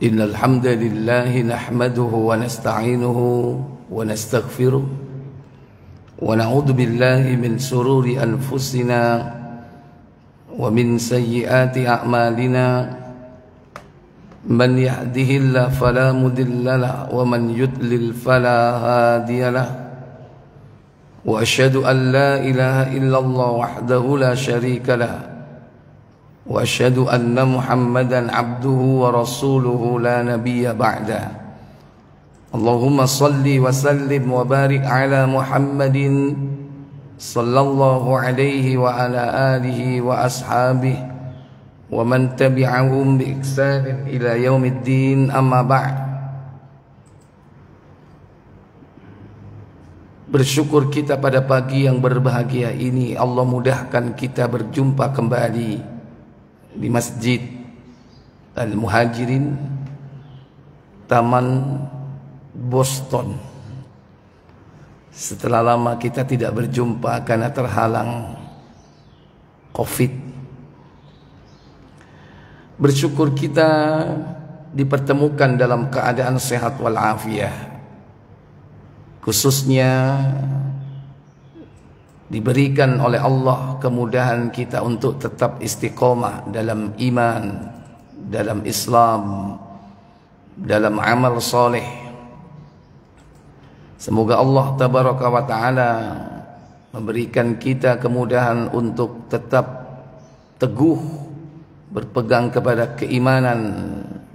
Innal hamdalillah nahmaduhu wa nasta'inuhu wa nastaghfiruh wa na'udzu billahi min sururi anfusina wa min sayyiati a'malina man yahdihillahu fala mudilla lahu wa man yudlil fala hadiya lahu wa asyhadu an la ilaha illallah wahdahu la syarika lahu wa asyhadu anna Muhammadan abduhu wa rasuluhu la nabiyya ba'da. Allahumma salli wa sallim wa barik ala Muhammadin sallallahu alaihi wa ala alihi wa ashabihi wa man tabi'ahum bi ihsanin ila yaumiddin, amma ba'd. Bersyukur kita pada pagi yang berbahagia ini Allah mudahkan kita berjumpa kembali di Masjid Al-Muhajirin, Taman Boston. Setelah lama kita tidak berjumpa karena terhalang Covid. Bersyukur kita dipertemukan dalam keadaan sehat walafiat, khususnya diberikan oleh Allah kemudahan kita untuk tetap istiqomah dalam iman, dalam Islam, dalam amal soleh. Semoga Allah tabaraka wa ta'ala memberikan kita kemudahan untuk tetap teguh berpegang kepada keimanan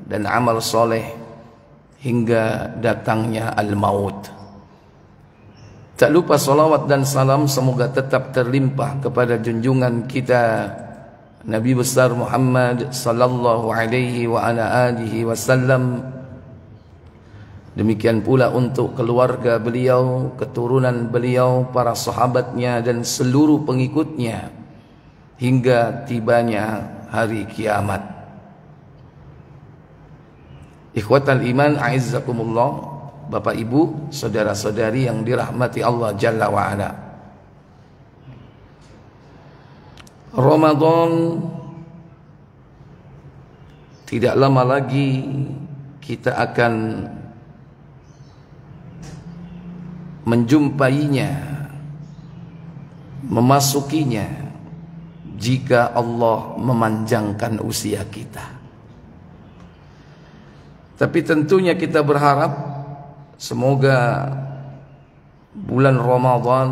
dan amal soleh hingga datangnya al-maut. Tak lupa salawat dan salam semoga tetap terlimpah kepada junjungan kita Nabi besar Muhammad sallallahu alaihi wa ala alihi wasallam. Demikian pula untuk keluarga beliau, keturunan beliau, para sahabatnya dan seluruh pengikutnya hingga tibanya hari kiamat. Ikhwatal iman, a'izzakumullah, Bapak Ibu, saudara-saudari yang dirahmati Allah Jalla wa'ala. Ramadan tidak lama lagi kita akan menjumpainya, memasukinya jika Allah memanjangkan usia kita. Tapi tentunya kita berharap semoga bulan Ramadan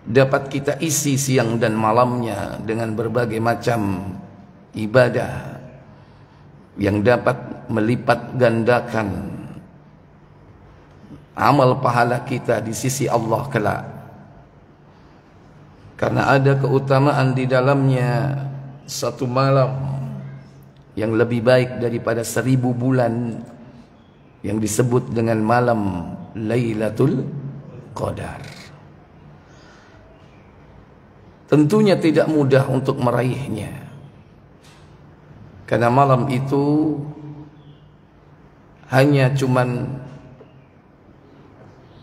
dapat kita isi siang dan malamnya dengan berbagai macam ibadah yang dapat melipat gandakan amal pahala kita di sisi Allah kelak. Karena ada keutamaan di dalamnya satu malam yang lebih baik daripada 1000 bulan yang disebut dengan malam Lailatul Qadar. Tentunya tidak mudah untuk meraihnya, karena malam itu hanya cuman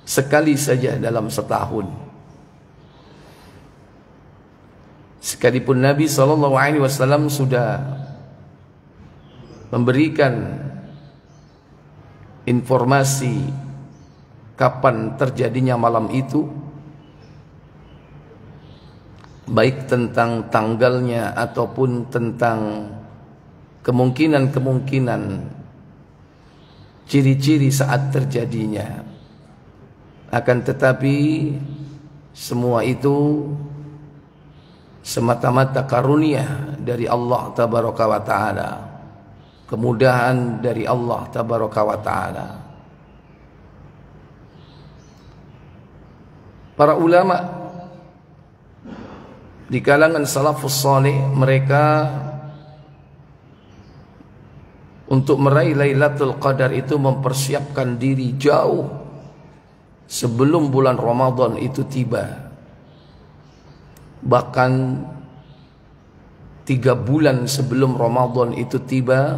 sekali saja dalam setahun. Sekalipun Nabi SAW sudah memberikan informasi kapan terjadinya malam itu, baik tentang tanggalnya ataupun tentang kemungkinan-kemungkinan ciri-ciri saat terjadinya. Akan tetapi semua itu semata-mata karunia dari Allah tabaraka wa ta'ala, kemudahan dari Allah tabaraka wa ta'ala. Para ulama di kalangan salafus salih, mereka untuk meraih Lailatul Qadar itu mempersiapkan diri jauh sebelum bulan Ramadan itu tiba. Bahkan 3 bulan sebelum Ramadan itu tiba,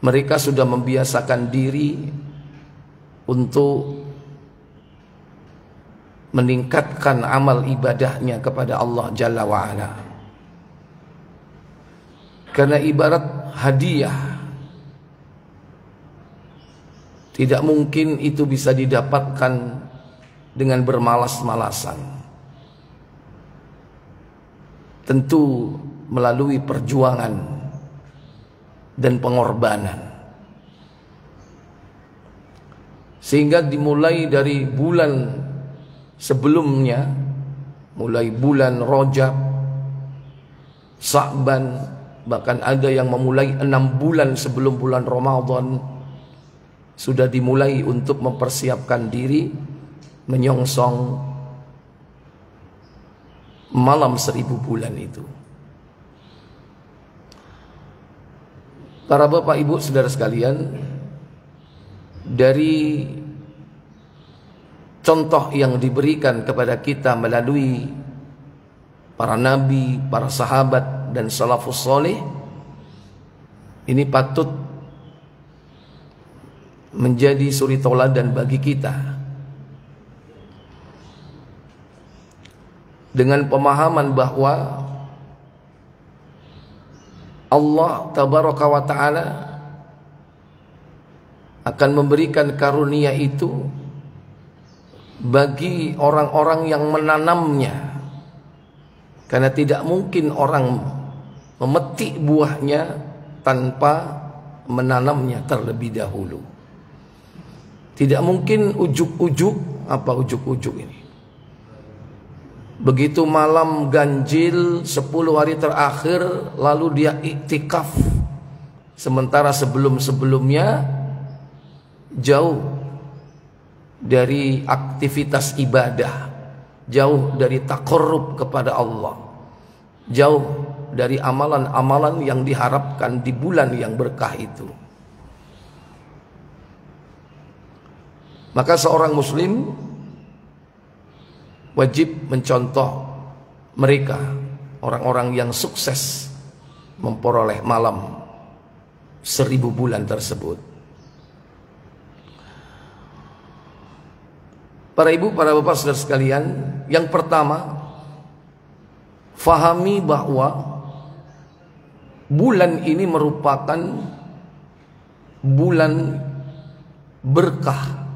mereka sudah membiasakan diri untuk meningkatkan amal ibadahnya kepada Allah Jalla wa'ala. Karena ibarat hadiah, tidak mungkin itu bisa didapatkan dengan bermalas-malasan. Tentu melalui perjuangan dan pengorbanan. Sehingga dimulai dari bulan sebelumnya, mulai bulan Rajab, Sa'ban, bahkan ada yang memulai 6 bulan sebelum bulan Ramadan, sudah dimulai untuk mempersiapkan diri menyongsong malam 1000 bulan itu. Para bapak ibu saudara sekalian, dari contoh yang diberikan kepada kita melalui para nabi, para sahabat dan salafus soleh, ini patut menjadi suri tauladan bagi kita. Dengan pemahaman bahwa Allah tabaraka wa ta'ala akan memberikan karunia itu bagi orang-orang yang menanamnya. Karena tidak mungkin orang memetik buahnya tanpa menanamnya terlebih dahulu. Tidak mungkin ujuk-ujuk. Apa ujuk-ujuk ini? Begitu malam ganjil 10 hari terakhir lalu dia iktikaf, sementara sebelum-sebelumnya jauh dari aktivitas ibadah, jauh dari taqarrub kepada Allah, jauh dari amalan-amalan yang diharapkan di bulan yang berkah itu. Maka seorang muslim wajib mencontoh mereka, orang-orang yang sukses memperoleh malam 1000 bulan tersebut. Para ibu, para bapak saudara sekalian, yang pertama, fahami bahwa bulan ini merupakan bulan berkah,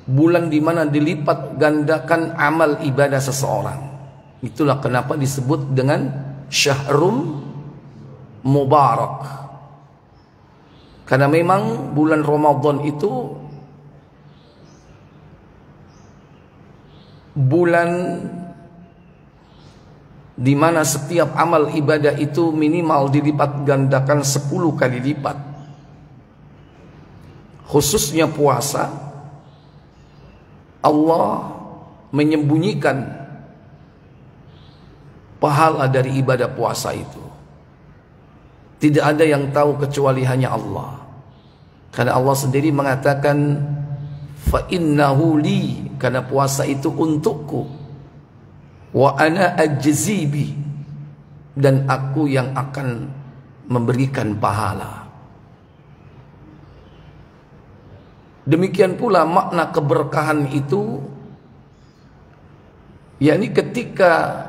bulan di mana dilipat gandakan amal ibadah seseorang. Itulah kenapa disebut dengan Syahrum Mubarak. Karena memang bulan Ramadan itu bulan di mana setiap amal ibadah itu minimal dilipat gandakan 10 kali lipat. Khususnya puasa, Allah menyembunyikan pahala dari ibadah puasa itu. Tidak ada yang tahu kecuali hanya Allah. Karena Allah sendiri mengatakan, fa innahu li, karena puasa itu untukku, wa ana ajzibi, dan aku yang akan memberikan pahala. Demikian pula makna keberkahan itu, yakni ketika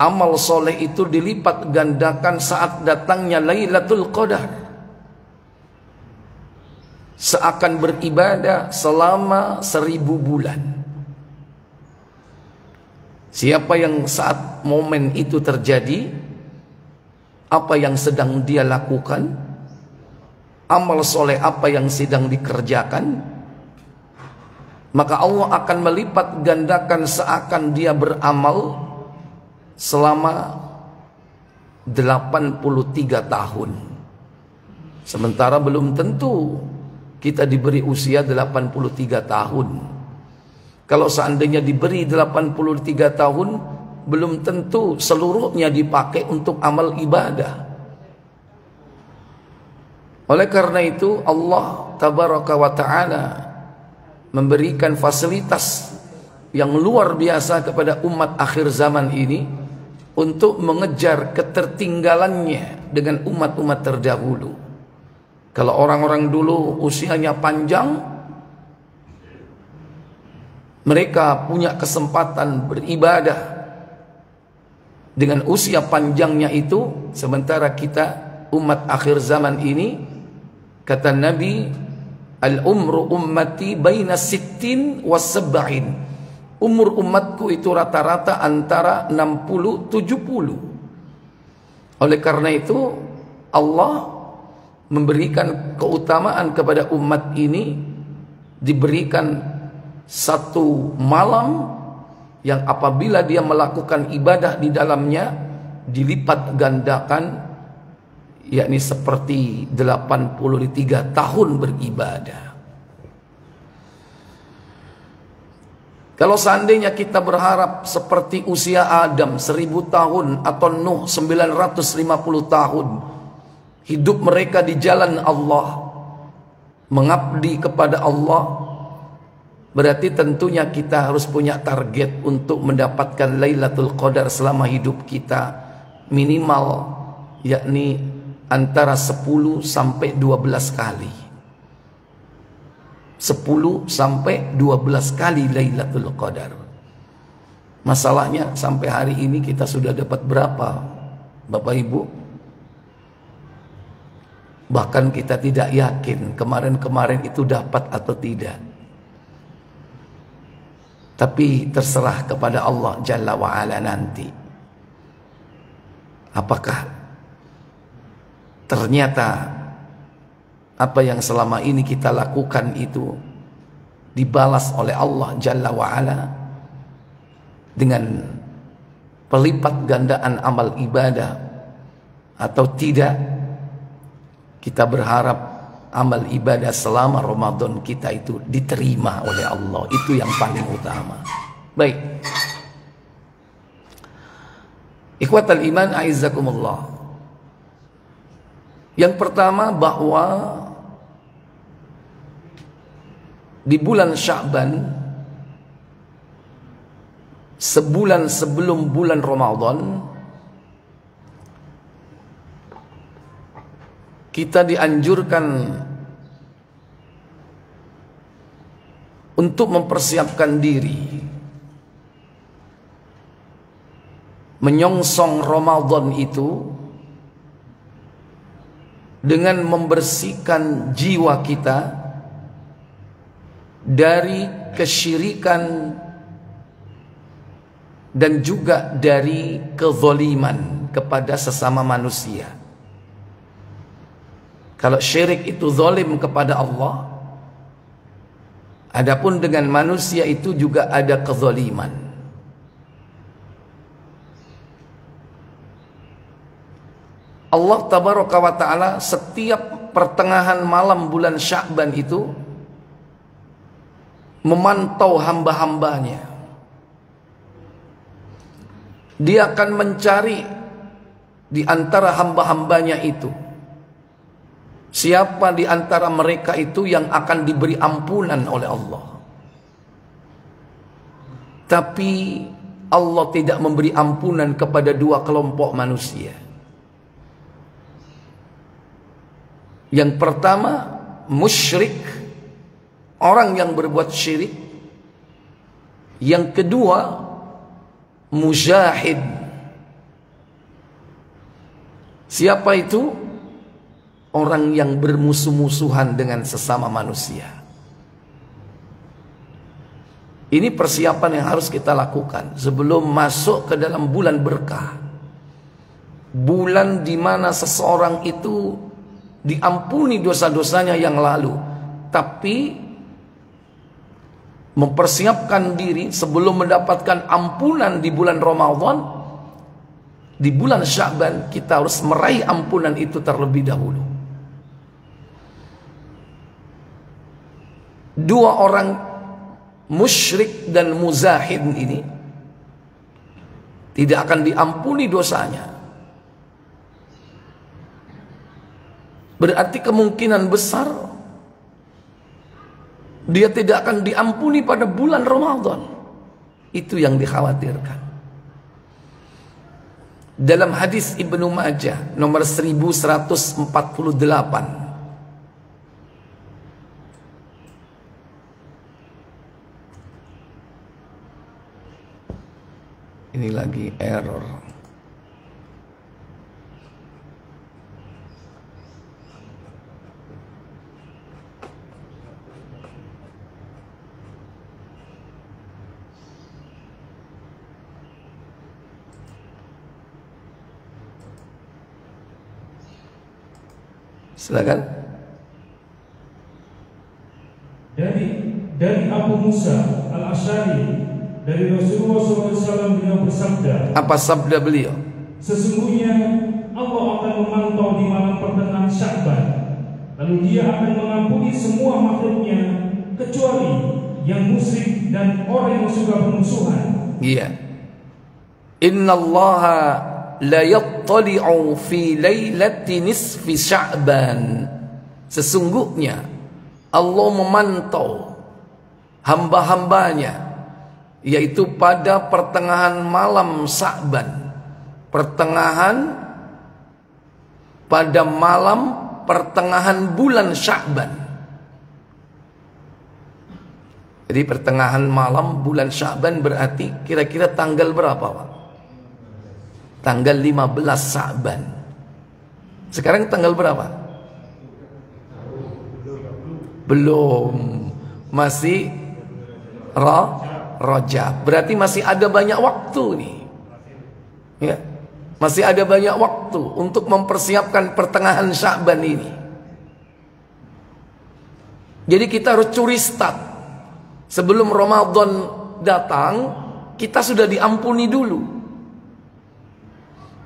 amal soleh itu dilipat gandakan saat datangnya Lailatul Qadar, seakan beribadah selama 1000 bulan. Siapa yang saat momen itu terjadi, apa yang sedang dia lakukan, amal soleh apa yang sedang dikerjakan, maka Allah akan melipat gandakan seakan dia beramal selama 83 tahun. Sementara belum tentu kita diberi usia 83 tahun. Kalau seandainya diberi 83 tahun, belum tentu seluruhnya dipakai untuk amal ibadah. Oleh karena itu Allah tabaraka wa ta'ala memberikan fasilitas yang luar biasa kepada umat akhir zaman ini untuk mengejar ketertinggalannya dengan umat-umat terdahulu. Kalau orang-orang dulu usianya panjang, mereka punya kesempatan beribadah dengan usia panjangnya itu, sementara kita umat akhir zaman ini, kata Nabi, al-umru ummati baina sittin wa sab'in. Umur umatku itu rata-rata antara 60-70. Oleh karena itu Allah memberikan keutamaan kepada umat ini, diberikan satu malam yang apabila dia melakukan ibadah di dalamnya dilipat gandakan, yakni seperti 83 tahun beribadah. Kalau seandainya kita berharap seperti usia Adam 1000 tahun atau Nuh 950 tahun, hidup mereka di jalan Allah, mengabdi kepada Allah, berarti tentunya kita harus punya target untuk mendapatkan Lailatul Qadar selama hidup kita, minimal yakni antara 10 sampai 12 kali. 10 sampai 12 kali Lailatul Qadar. Masalahnya sampai hari ini kita sudah dapat berapa, Bapak Ibu? Bahkan kita tidak yakin kemarin-kemarin itu dapat atau tidak. Tapi terserah kepada Allah Jalla wa'ala nanti. Apakah ternyata apa yang selama ini kita lakukan itu dibalas oleh Allah Jalla wa'ala dengan pelipat gandaan amal ibadah atau tidak? Kita berharap amal ibadah selama Ramadan kita itu diterima oleh Allah. Itu yang paling utama. Baik, ikhwatal iman a'izzakumullah. Yang pertama, bahwa di bulan Sya'ban, sebulan sebelum bulan Ramadan, kita dianjurkan untuk mempersiapkan diri menyongsong Ramadan itu dengan membersihkan jiwa kita dari kesyirikan dan juga dari kezaliman kepada sesama manusia. Kalau syirik itu zalim kepada Allah, adapun dengan manusia itu juga ada kezaliman. Allah tabaraka wa ta'ala setiap pertengahan malam bulan Sya'ban itu memantau hamba-hambanya. Dia akan mencari di antara hamba-hambanya itu, siapa di antara mereka itu yang akan diberi ampunan oleh Allah. Tapi Allah tidak memberi ampunan kepada dua kelompok manusia. Yang pertama, musyrik, orang yang berbuat syirik. Yang kedua, mujahid. Siapa itu? Orang yang bermusuh-musuhan dengan sesama manusia. Ini persiapan yang harus kita lakukan sebelum masuk ke dalam bulan berkah. Bulan di mana seseorang itu diampuni dosa-dosanya yang lalu, tapi mempersiapkan diri sebelum mendapatkan ampunan di bulan Ramadan. Di bulan Sya'ban kita harus meraih ampunan itu terlebih dahulu. Dua orang musyrik dan muzahid ini tidak akan diampuni dosanya. Berarti kemungkinan besar dia tidak akan diampuni pada bulan Ramadan. Itu yang dikhawatirkan. Dalam hadis Ibnu Majah nomor 1148, ini lagi error. Silakan. Dari Abu Musa Al-Asy'ari dari Rasulullah SAW, beliau bersabda. Apa sabda beliau? Sesungguhnya Allah akan memantau di malam pertengahan Sya'ban, lalu Dia akan mengampuni semua makhluknya kecuali yang musyrik dan orang yang suka bermusuhan. Iya. Innallaha la yattali'u fi lailati nisfi Sya'ban. Sesungguhnya Allah memantau hamba-hambanya, yaitu pada pertengahan malam Sya'ban, pada malam pertengahan bulan Sya'ban. Jadi pertengahan malam bulan Sya'ban berarti kira-kira tanggal berapa, Pak? Tanggal 15 Sya'ban. Sekarang tanggal berapa? Belum, masih Rajab. Berarti masih ada banyak waktu nih. Ya, masih ada banyak waktu untuk mempersiapkan pertengahan Sya'ban ini. Jadi kita harus curi start. Sebelum Ramadan datang, kita sudah diampuni dulu.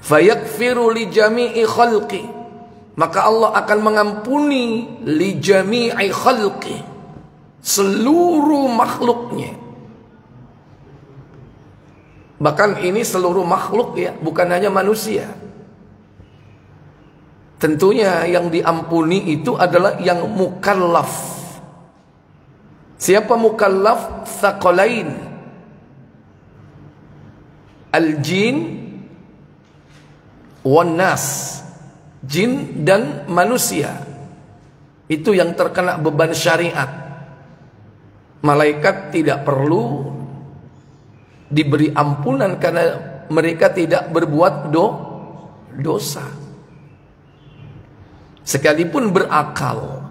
Fayaghfiru li jami'i khalqi. Maka Allah akan mengampuni li jami'i khalqi, seluruh makhluknya. Bahkan ini seluruh makhluk ya, bukan hanya manusia. Tentunya yang diampuni itu adalah yang mukallaf. Siapa mukallaf? Tsaqalain, al-jin wan nas. Jin dan manusia itu yang terkena beban syariat. Malaikat tidak perlu diberi ampunan karena mereka tidak berbuat dosa, sekalipun berakal.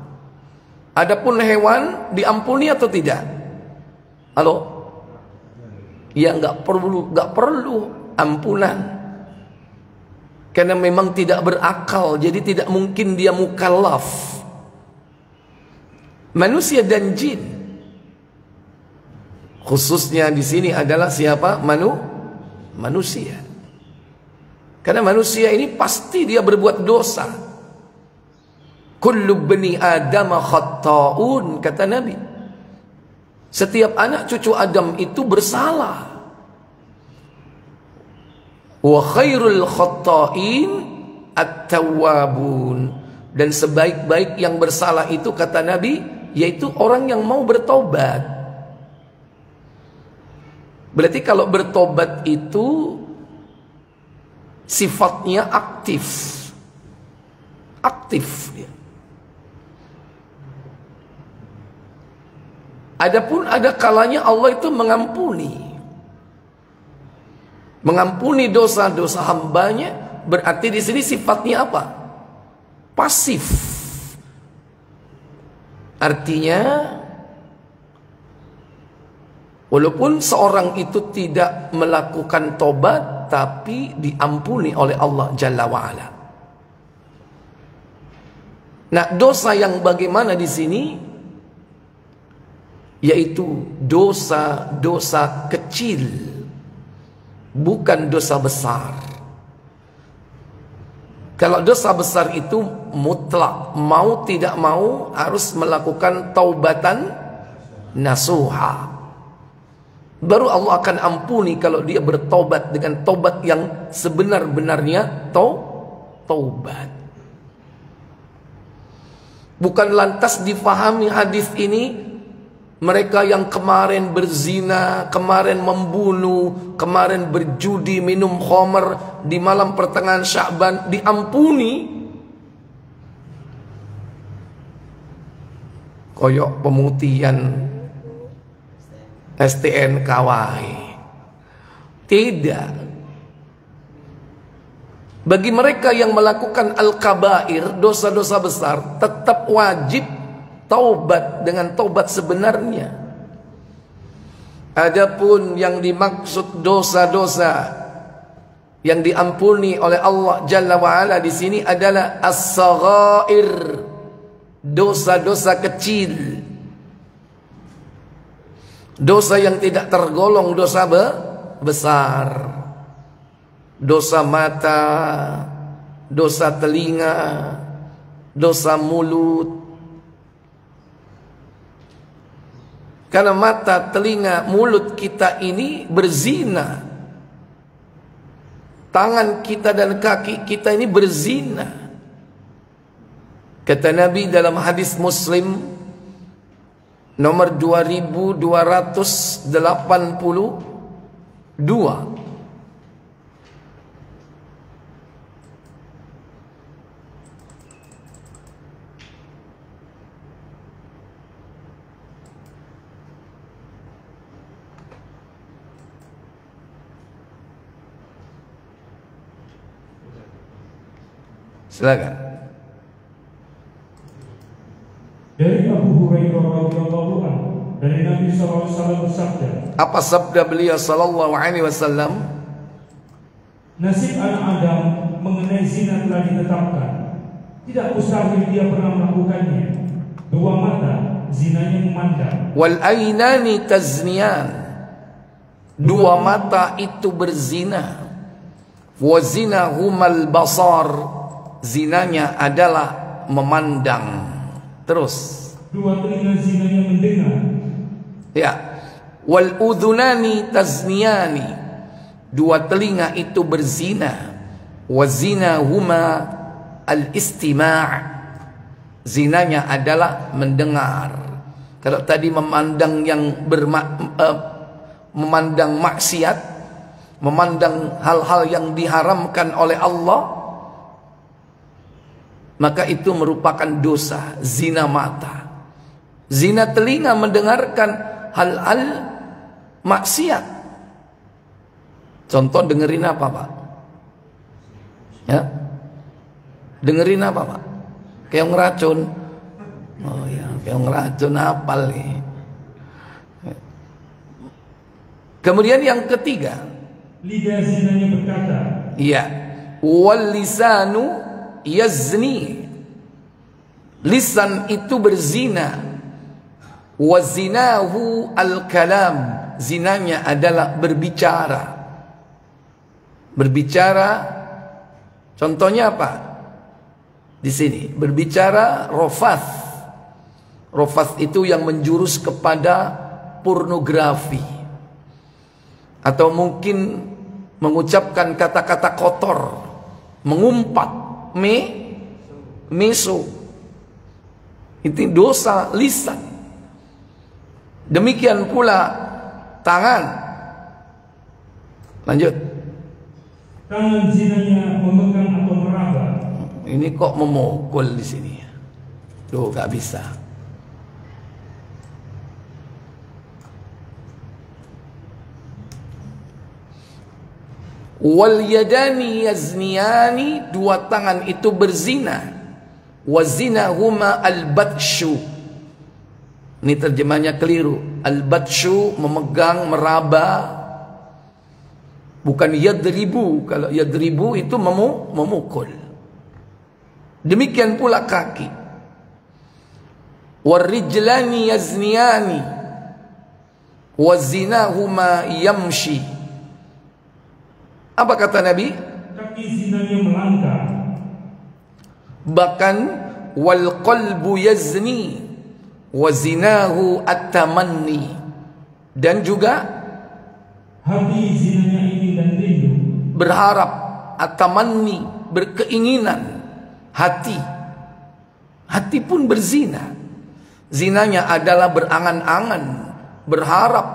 Adapun hewan diampuni atau tidak? Halo? Ya nggak perlu ampunan. Karena memang tidak berakal, jadi tidak mungkin dia mukallaf. Manusia dan jin, khususnya di sini adalah siapa? Manusia. Karena manusia ini pasti dia berbuat dosa. Kullu bani Adam khatta'un, kata Nabi. Setiap anak cucu Adam itu bersalah. Wa khairul khatta'in at-tawwabun. Dan sebaik-baik yang bersalah itu, kata Nabi, yaitu orang yang mau bertobat. Berarti kalau bertobat itu sifatnya aktif. Aktif dia. Adapun ada kalanya Allah itu mengampuni dosa-dosa hambanya. Berarti di sini sifatnya apa? Pasif. Artinya walaupun seorang itu tidak melakukan tobat, tapi diampuni oleh Allah Jalla wa'ala. Nah, dosa yang bagaimana di sini? Yaitu dosa-dosa kecil, bukan dosa besar. Kalau dosa besar itu mutlak, mau tidak mau harus melakukan taubatan nasuha. Baru Allah akan ampuni kalau dia bertobat dengan tobat yang sebenar-benarnya taubat. Bukan lantas difahami hadis ini, mereka yang kemarin berzina, kemarin membunuh, kemarin berjudi, minum khamr di malam pertengahan Sya'ban diampuni. Koyok pemutihan STNK wae. Tidak. Bagi mereka yang melakukan al-kabair, dosa-dosa besar, tetap wajib taubat dengan taubat sebenarnya. Adapun yang dimaksud dosa-dosa Yang diampuni oleh Allah Jalla wa'ala di sini adalah as-saghair, dosa-dosa kecil, dosa yang tidak tergolong dosa besar, dosa mata, dosa telinga, dosa mulut. Karena mata, telinga, mulut kita ini berzina. Tangan kita dan kaki kita ini berzina. Kata Nabi dalam hadis Muslim nomor 2282, silakan. Dari Abu Hurairah radhiyallahu anhu, dari Nabi sallallahu alaihi wasallam bersabda. Apa sabda beliau sallallahu alaihi wasallam? Nasib anak Adam mengenai zina telah ditetapkan. Tidak mustahil dia pernah melakukannya. Dua mata zinanya memandang. Wal ainani tazniyan. Dua mata itu berzina. Wa zinahumal basar. Zinanya adalah memandang. Terus. Dua telinga zinanya mendengar. Ya. Wal udhunani tazniyani. Dua telinga itu berzina. Wa zinahuma al-istima'. Zinanya adalah mendengar. Kalau tadi memandang yang memandang maksiat, memandang hal-hal yang diharamkan oleh Allah, maka itu merupakan dosa, zina mata. Zina telinga mendengarkan hal-hal maksiat. Contoh dengerin apa, Pak? Ya? Dengerin apa, Pak? Kayak ngeracun. Oh ya, kayak ngeracun apal nih. Kemudian yang ketiga, lidah zinanya berkata. Iya. Wal lisanu yazni. Lisan itu berzina. Wazinahu al-kalam. Zinanya adalah berbicara. Berbicara. Contohnya apa? Di sini berbicara rofath. Rofath itu yang menjurus kepada pornografi. Atau mungkin mengucapkan kata-kata kotor, mengumpat, meso. Itu dosa lisan. Demikian pula tangan. Lanjut. Tangan zinanya memegang atau meraba. Ini kok memukul di sini. Tuh gak bisa. Wal yadani yazniyani. Dua tangan itu berzina. Wazinahuma al-batshu. Ini terjemahnya keliru. Al-batshu memegang, meraba. Bukan yadribu. Kalau yadribu itu memukul. Demikian pula kaki. Warijlani yazniyani. Wazinahuma yamshi. Apa kata Nabi? Kaki zinanya melangkah. Bahkan wal qalbu yazni wa zinahu at-tamanni. Dan juga hati zinanya ingin dan rindu. Berharap, at-tamanni, berkeinginan. Hati pun berzina. Zinanya adalah berangan-angan, berharap,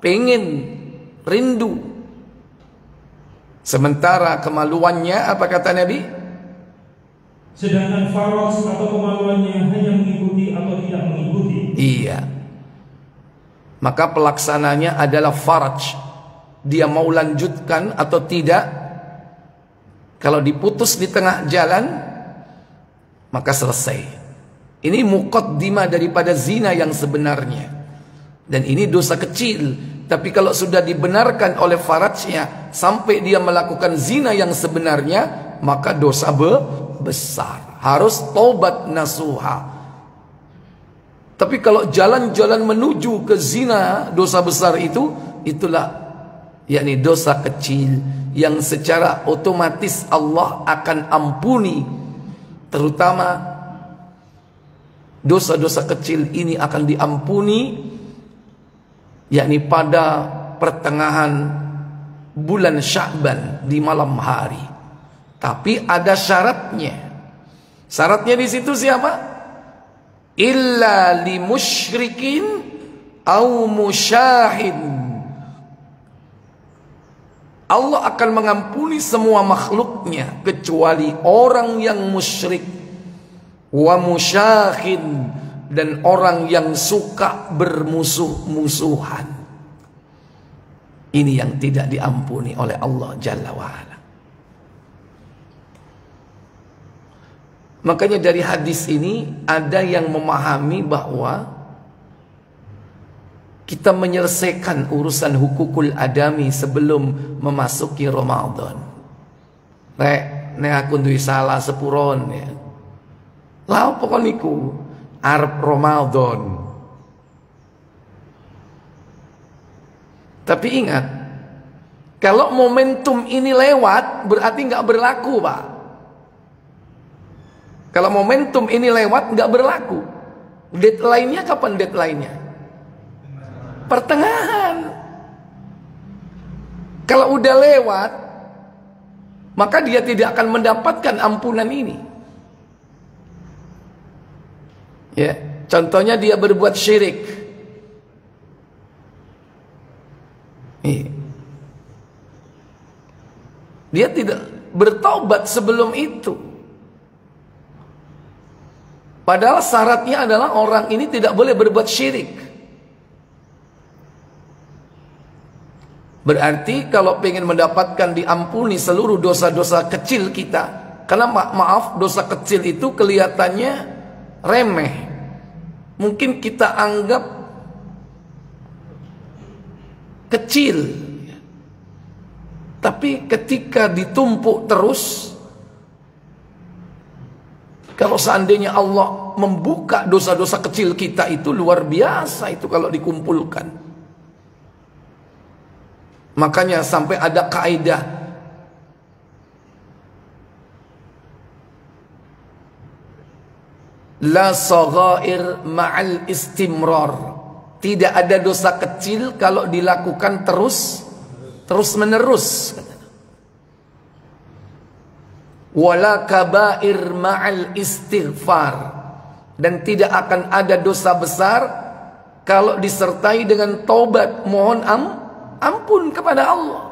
pengen, rindu. Sementara kemaluannya, apa kata Nabi? Sedangkan faros atau kemaluannya hanya mengikuti atau tidak mengikuti. Iya. Maka pelaksananya adalah faraj. Dia mau lanjutkan atau tidak. Kalau diputus di tengah jalan, maka selesai. Ini muqaddimah daripada zina yang sebenarnya. Dan ini dosa kecil, Tapi kalau sudah dibenarkan oleh farajnya sampai dia melakukan zina yang sebenarnya, maka dosa besar. Harus taubat nasuha. Tapi kalau jalan-jalan menuju ke zina, dosa besar itulah yakni dosa kecil yang secara otomatis Allah akan ampuni. Terutama dosa-dosa kecil ini akan diampuni yakni pada pertengahan bulan Sya'ban di malam hari. Tapi ada syaratnya. Syaratnya di situ siapa? Illa li musyrikin au musyahid. Allah akan mengampuni semua makhluknya kecuali orang yang musyrik, wa musyahid, dan orang yang suka bermusuh-musuhan. Ini yang tidak diampuni oleh Allah Jalla wa'ala. Makanya dari hadis ini ada yang memahami bahwa kita menyelesaikan urusan hukukul adami sebelum memasuki Ramadan. Nek aku duwe salah sepuron ya. Lah apa kon niku arep Ramadan. Tapi ingat, kalau momentum ini lewat berarti nggak berlaku, Pak. Kalau momentum ini lewat nggak berlaku. Deadline-nya kapan deadline-nya? Pertengahan. Kalau udah lewat, maka dia tidak akan mendapatkan ampunan ini. Ya, contohnya dia berbuat syirik. Dia tidak bertaubat sebelum itu. Padahal syaratnya adalah orang ini tidak boleh berbuat syirik. Berarti kalau ingin mendapatkan diampuni seluruh dosa-dosa kecil kita, karena maaf, dosa kecil itu kelihatannya remeh. Mungkin kita anggap kecil, tapi ketika ditumpuk terus, kalau seandainya Allah membuka dosa-dosa kecil kita itu luar biasa itu kalau dikumpulkan. Makanya sampai ada kaidah la saghair ma'al istimrar. Tidak ada dosa kecil kalau dilakukan terus menerus. Wala kabair ma'al istighfar, dan tidak akan ada dosa besar kalau disertai dengan taubat, mohon ampun kepada Allah.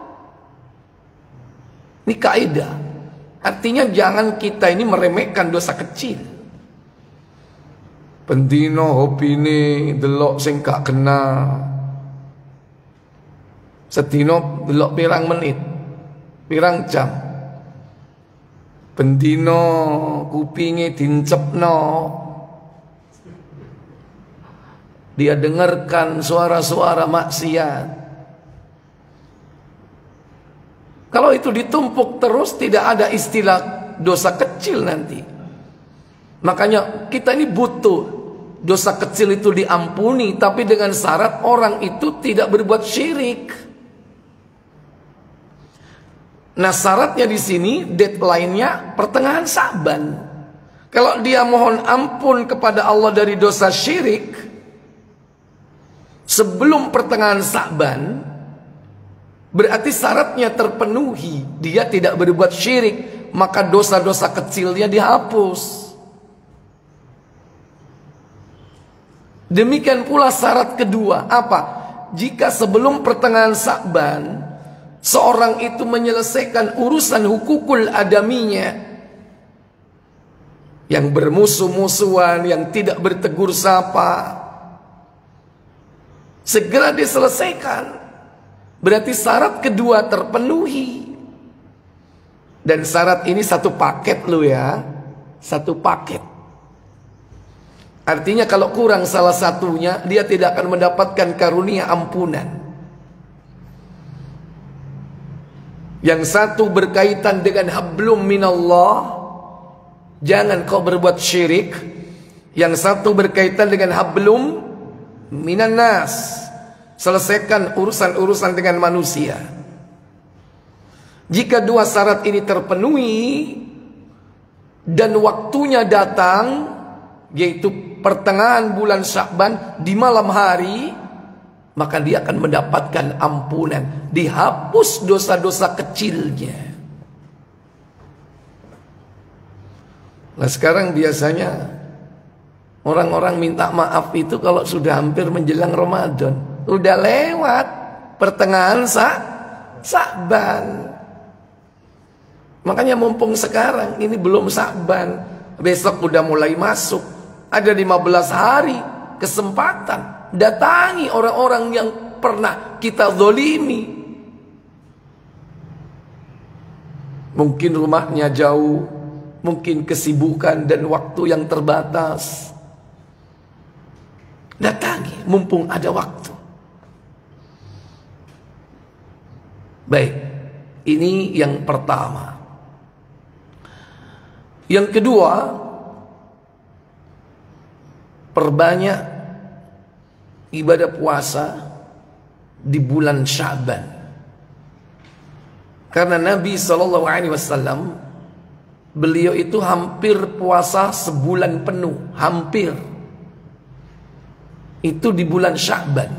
Ini kaidah. Artinya jangan kita ini meremehkan dosa kecil. Pendino hopine delok sing gak kena. Sedino delok pirang menit, pirang jam. Pendino kupinge dincepno, dia dengarkan suara-suara maksiat. Kalau itu ditumpuk terus, tidak ada istilah dosa kecil nanti. Makanya kita ini butuh dosa kecil itu diampuni, tapi dengan syarat orang itu tidak berbuat syirik. Nah, syaratnya di sini deadline-nya pertengahan Sya'ban. Kalau dia mohon ampun kepada Allah dari dosa syirik sebelum pertengahan Sya'ban, berarti syaratnya terpenuhi. Dia tidak berbuat syirik, maka dosa-dosa kecilnya dihapus. Demikian pula syarat kedua, apa? Jika sebelum pertengahan Sya'ban seorang itu menyelesaikan urusan hukukul adaminya, yang bermusuh-musuhan, yang tidak bertegur sapa, segera diselesaikan. Berarti syarat kedua terpenuhi. Dan syarat ini satu paket lo ya, satu paket. Artinya kalau kurang salah satunya, dia tidak akan mendapatkan karunia ampunan. Yang satu berkaitan dengan hablum minallah, jangan kau berbuat syirik. Yang satu berkaitan dengan hablum minannas, selesaikan urusan-urusan dengan manusia. Jika dua syarat ini terpenuhi dan waktunya datang, yaitu pertengahan bulan Sya'ban di malam hari, maka dia akan mendapatkan ampunan, dihapus dosa-dosa kecilnya. Nah sekarang biasanya orang-orang minta maaf itu kalau sudah hampir menjelang Ramadan, udah lewat pertengahan Sya'ban. Makanya mumpung sekarang ini belum Sya'ban, besok udah mulai masuk, ada 15 hari kesempatan. Datangi orang-orang yang pernah kita zolimi. Mungkin rumahnya jauh, mungkin kesibukan dan waktu yang terbatas. Datangi mumpung ada waktu. Baik, ini yang pertama. Yang kedua, perbanyak ibadah puasa di bulan Sya'ban. Karena Nabi SAW, beliau itu hampir puasa sebulan penuh, hampir. Itu di bulan Sya'ban.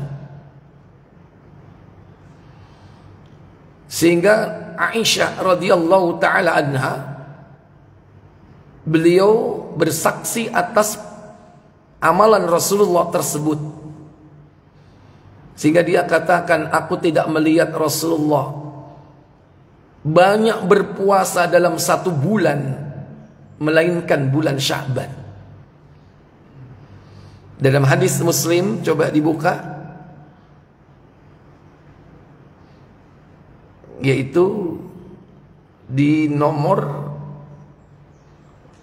Sehingga Aisyah radhiyallahu taala anha, beliau bersaksi atas amalan Rasulullah tersebut. Sehingga dia katakan, aku tidak melihat Rasulullah banyak berpuasa dalam satu bulan melainkan bulan Sya'ban. Dalam hadis Muslim, coba dibuka, yaitu di nomor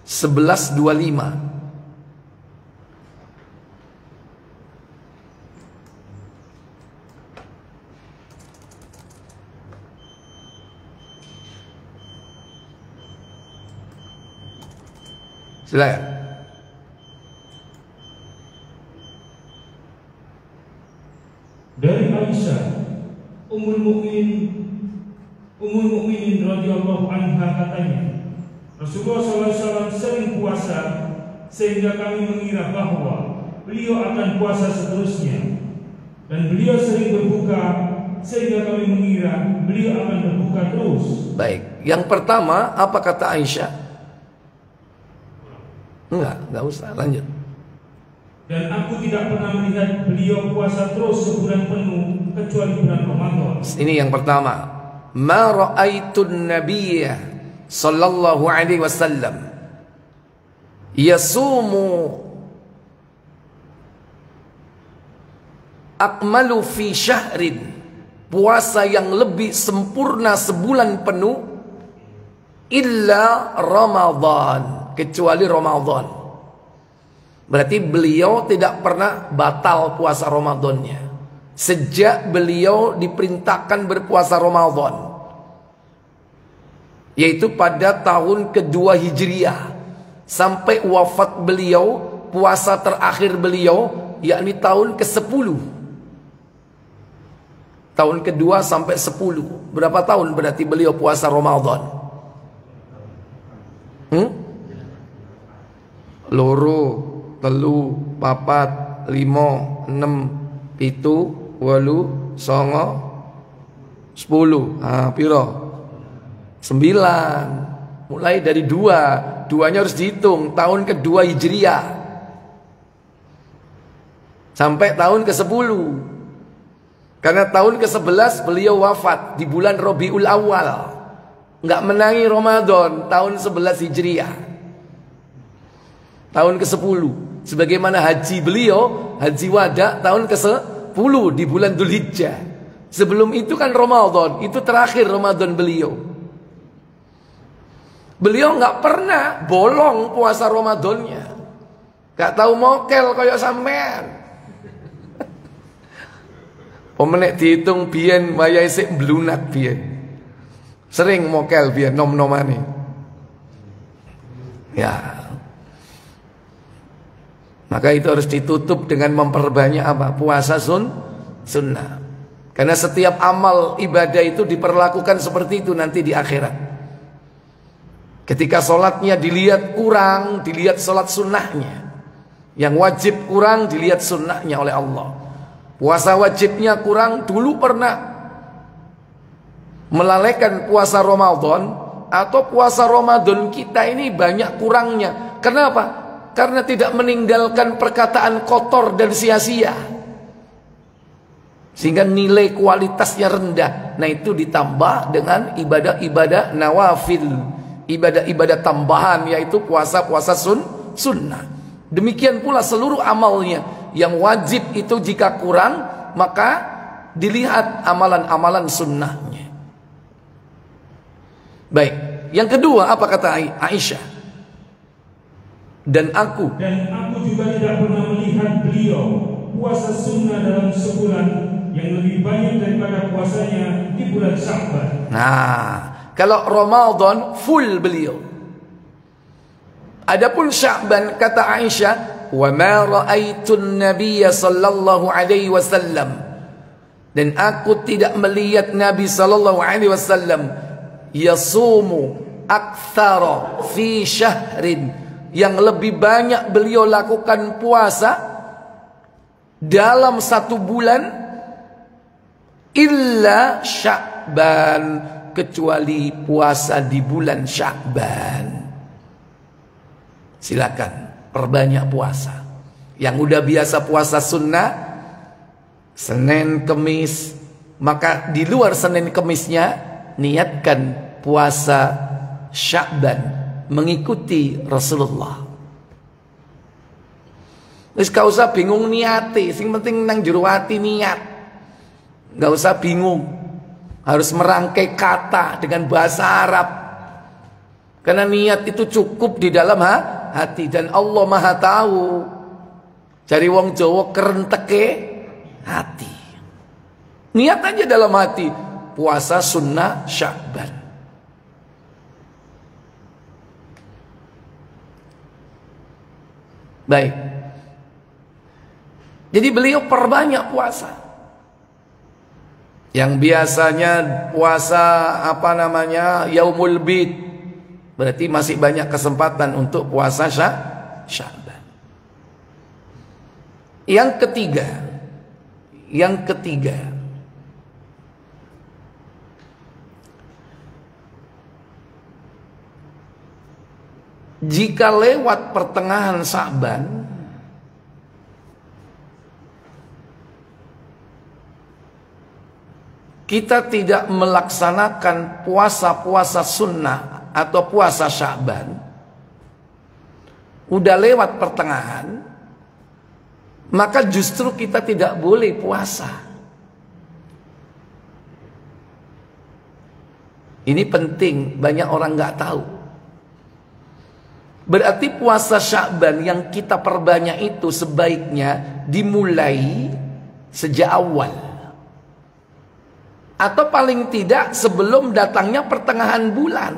1125. Silakan. Dari Aisyah Ummul Mukminin radhiyallahu anha katanya, Rasulullah SAW sering puasa sehingga kami mengira bahwa beliau akan puasa seterusnya, dan beliau sering berbuka sehingga kami mengira beliau akan berbuka terus. Baik, yang pertama apa kata Aisyah? Enggak usah, lanjut. Dan aku tidak pernah melihat beliau puasa terus sebulan penuh kecuali bulan Ramadan. Ini yang pertama. Ma ra'aitun nabiyya sallallahu alaihi wasallam yasumu akmalu fi syahrin, puasa yang lebih sempurna sebulan penuh, illa Ramadan, kecuali Ramadan. Berarti beliau tidak pernah batal puasa Ramadannya sejak beliau diperintahkan berpuasa Ramadan, yaitu pada tahun kedua Hijriah, sampai wafat beliau, puasa terakhir beliau yakni tahun ke-10. Tahun kedua sampai 10. Berapa tahun berarti beliau puasa Ramadan? Loro, telu, papat, limo, 6, 7, 8, 9, 10. Piro? 9. Mulai dari 2. Duanya harus dihitung. Tahun kedua Hijriah sampai tahun ke-10. Karena tahun ke-11 beliau wafat di bulan Rabiul Awal, nggak menangi Ramadan, tahun 11 Hijriah, tahun ke-10. Sebagaimana haji beliau, haji wada, tahun ke-10 di bulan Dzulhijjah. Sebelum itu kan Ramadan, itu terakhir Ramadan beliau. Beliau nggak pernah bolong puasa Ramadannya, nggak tahu mokel kayak sampean. Pemenek dihitung biyen wayahe sik mblunak biyen. Sering mokel biar nom-nomane. Ya. Maka itu harus ditutup dengan memperbanyak apa? Puasa sunnah. Karena setiap amal ibadah itu diperlakukan seperti itu nanti di akhirat. Ketika sholatnya dilihat kurang, dilihat sholat sunnahnya. Yang wajib kurang, dilihat sunnahnya oleh Allah. Puasa wajibnya kurang, dulu pernah melalaikan puasa Ramadan, atau puasa Ramadan kita ini banyak kurangnya. Kenapa? Karena tidak meninggalkan perkataan kotor dan sia-sia, sehingga nilai kualitasnya rendah. Nah, itu ditambah dengan ibadah-ibadah nawafil, ibadah-ibadah tambahan, yaitu puasa-puasa sunnah. Demikian pula seluruh amalnya. Yang wajib itu jika kurang, maka dilihat amalan-amalan sunnahnya. Baik, yang kedua apa kata Aisyah? Dan aku juga tidak pernah melihat beliau puasa sunnah dalam sebulan yang lebih banyak daripada puasanya di bulan Sya'ban. Nah, kalau Ramadan full beliau. Adapun Sya'ban kata Aisyah, wa ma ra'aitun nabiyya sallallahu alaihi wasallam, dan aku tidak melihat Nabi sallallahu alaihi wasallam yasumu aktsara fi syahrin, yang lebih banyak beliau lakukan puasa dalam satu bulan, illa Sya'ban, kecuali puasa di bulan Sya'ban. Silakan perbanyak puasa. Yang udah biasa puasa sunnah Senin Kemis, maka di luar Senin Kemisnya niatkan puasa Sya'ban, mengikuti Rasulullah. Wis gak usah bingung niati, sing penting nang jero ati niat. Gak usah bingung harus merangkai kata dengan bahasa Arab, karena niat itu cukup di dalam hati, dan Allah Maha tahu. Cari wong Jawa kerenteke hati. Niat aja dalam hati, puasa sunnah Sya'ban. Baik. Jadi beliau perbanyak puasa. Yang biasanya puasa Yaumul Bid, berarti masih banyak kesempatan untuk puasa Sya'ban. Yang ketiga, jika lewat pertengahan Sya'ban, kita tidak melaksanakan puasa-puasa sunnah atau puasa Sya'ban, udah lewat pertengahan, maka justru kita tidak boleh puasa. Ini penting, banyak orang nggak tahu. Berarti puasa Sya'ban yang kita perbanyak itu sebaiknya dimulai sejak awal, atau paling tidak sebelum datangnya pertengahan bulan.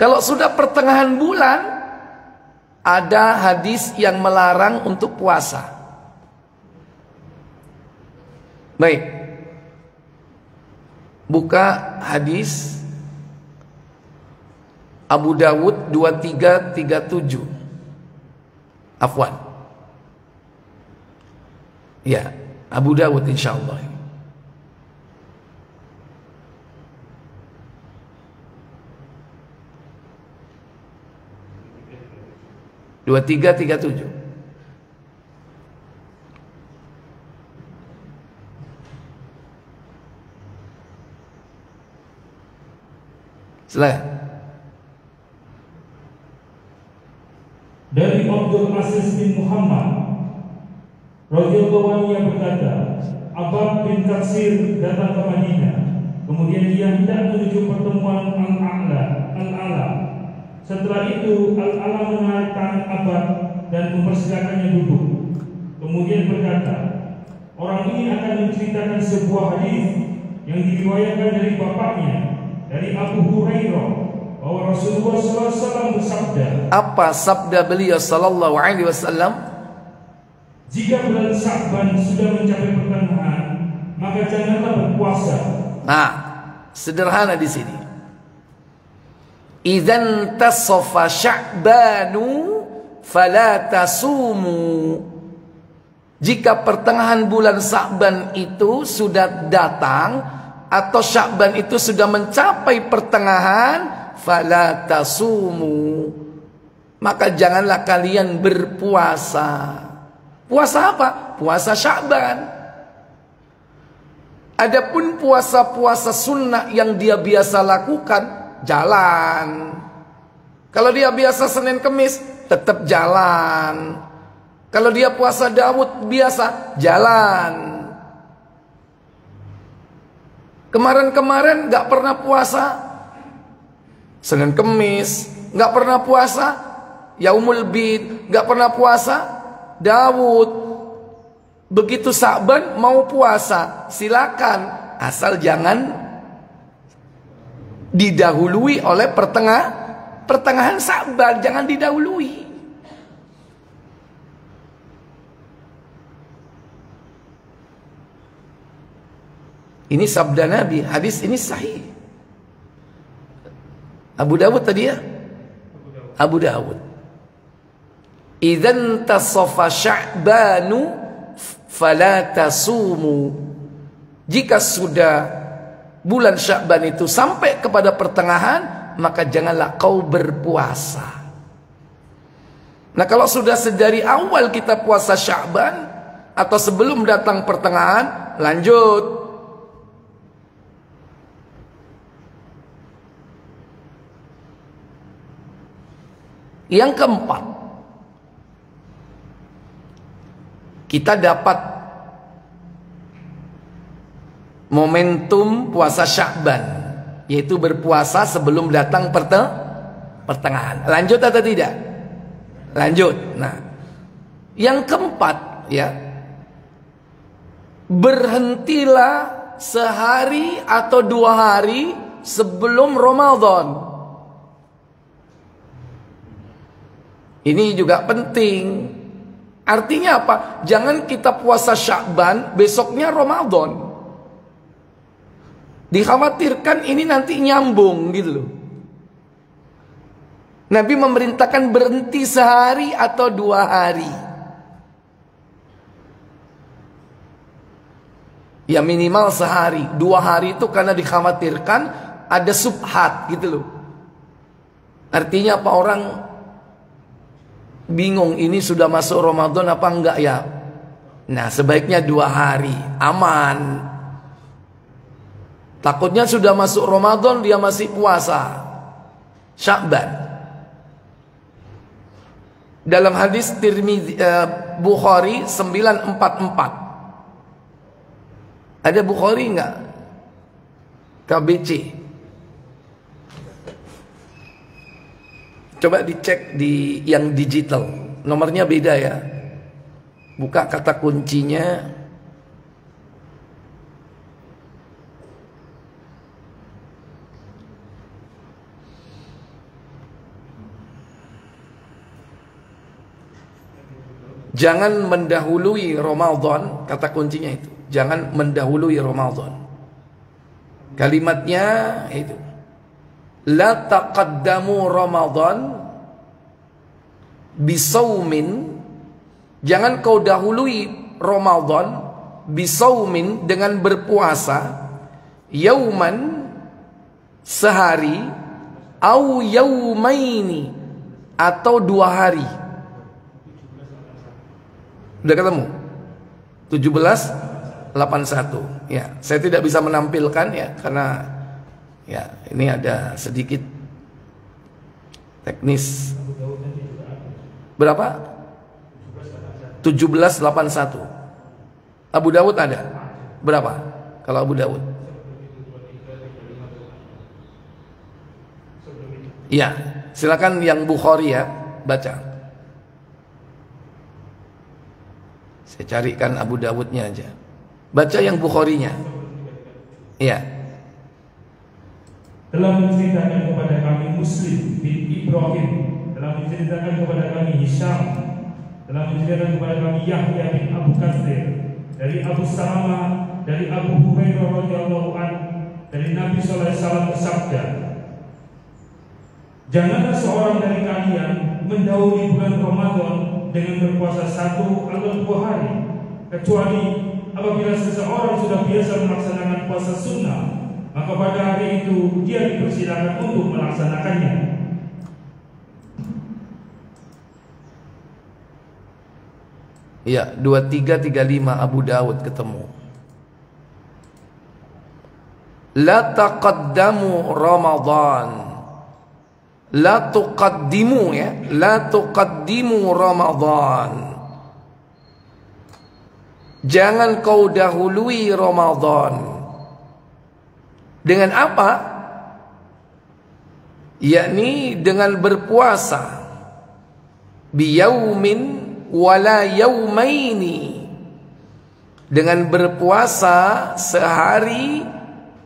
Kalau sudah pertengahan bulan, ada hadis yang melarang untuk puasa. Baik, buka hadis Abu Dawud 2337. Afwan. Ya, Abu Dawud insyaallah. Dua tiga tujuh. Silakan. Dari Abdul Aziz bin Muhammad radhiyallahu anhu yang berkata, Abbad bin Katsir datang ke Madinah. Kemudian dia hendak menuju pertemuan Al-Ala. Setelah itu Al-Ala menarik tangan Abbad dan mempersilakannya duduk. Kemudian berkata, orang ini akan menceritakan sebuah hadis yang diriwayatkan dari bapaknya dari Abu Hurairah bahwa Rasulullah SAW bersabda. Apa sabda beliau sallallahu alaihi wasallam? Jika bulan Sya'ban sudah mencapai pertengahan, maka janganlah berpuasa. Nah, sederhana di sini. Idzan tasafa Sya'banu fala tasumu. Jika pertengahan bulan Sya'ban itu sudah datang atau Sya'ban itu sudah mencapai pertengahan, fala tasumu, maka janganlah kalian berpuasa. Puasa apa? Puasa Sya'ban. Adapun puasa-puasa sunnah yang dia biasa lakukan, jalan. Kalau dia biasa Senin Kemis, tetap jalan. Kalau dia puasa Daud biasa, jalan. Kemarin-kemarin gak pernah puasa Senin Kemis, gak pernah puasa Yaumul Bid, gak pernah puasa Daud. Begitu Sya'ban mau puasa, silakan, asal jangan didahului oleh pertengahan Sya'ban, jangan didahului. Ini sabda Nabi, hadis ini sahih. Abu Dawud tadi ya? Abu Dawud. Idzan tasafa Sya'banu fala tasumu. Jika sudah bulan Sya'ban itu sampai kepada pertengahan, maka janganlah kau berpuasa. Nah, kalau sudah sedari awal kita puasa Sya'ban atau sebelum datang pertengahan, lanjut. Yang keempat, kita dapat momentum puasa Sya'ban, yaitu berpuasa sebelum datang pertengahan. Lanjut atau tidak? Lanjut. Nah, yang keempat ya, berhentilah sehari atau 2 hari sebelum Ramadan. Ini juga penting. Artinya apa? Jangan kita puasa Sya'ban, besoknya Ramadan. Dikhawatirkan ini nanti nyambung gitu loh. Nabi memerintahkan berhenti sehari atau 2 hari. Ya minimal sehari. 2 hari itu karena dikhawatirkan ada subhat gitu loh. Artinya apa, orang bingung ini sudah masuk Ramadan apa enggak ya. Nah, sebaiknya 2 hari, aman. Takutnya sudah masuk Ramadan dia masih puasa Sya'ban. Dalam hadis Tirmidzi, Bukhari 944. Ada Bukhari enggak? KBC. Coba dicek di yang digital, nomornya beda ya. Buka kata kuncinya. Jangan mendahului Ramadan, kata kuncinya itu. Jangan mendahului Ramadan. Kalimatnya itu. La taqaddamu Ramadan bisaumin. Jangan kau dahului Ramadan bisaumin, dengan berpuasa, yauman, sehari, au yaumaini, atau 2 hari. Udah ketemu? 1781. Ya, saya tidak bisa menampilkan ya karena ya, ini ada sedikit teknis. Berapa? 1781. Abu Dawud ada? Berapa? Kalau Abu Dawud? Ya, silakan yang Bukhari ya, baca. Saya carikan Abu Dawudnya aja. Baca yang Bukharinya. Iya. Telah menceritakan kepada kami Muslim bin Ibrahim, telah menceritakan kepada kami Hisham, telah menceritakan kepada kami Yahya bin Abu Katsir, dari Abu Salamah, dari Abu Hurairah radhiyallahu anhu, dari Nabi sallallahu alaihi wasallam bersabda, janganlah seorang dari kalian mendahului bulan Ramadan dengan berpuasa 1 atau 2 hari, kecuali apabila seseorang sudah biasa melaksanakan puasa sunnah, maka pada hari itu dia dipersilakan untuk melaksanakannya. Ya, 2335 Abu Dawud ketemu. La taqaddamu Ramadan. La tuqaddimu, ya. La tuqaddimu Ramadan. Jangan kau dahului Ramadan. Dengan apa? Yakni dengan berpuasa. Biyaumin wala yaumaini. Dengan berpuasa sehari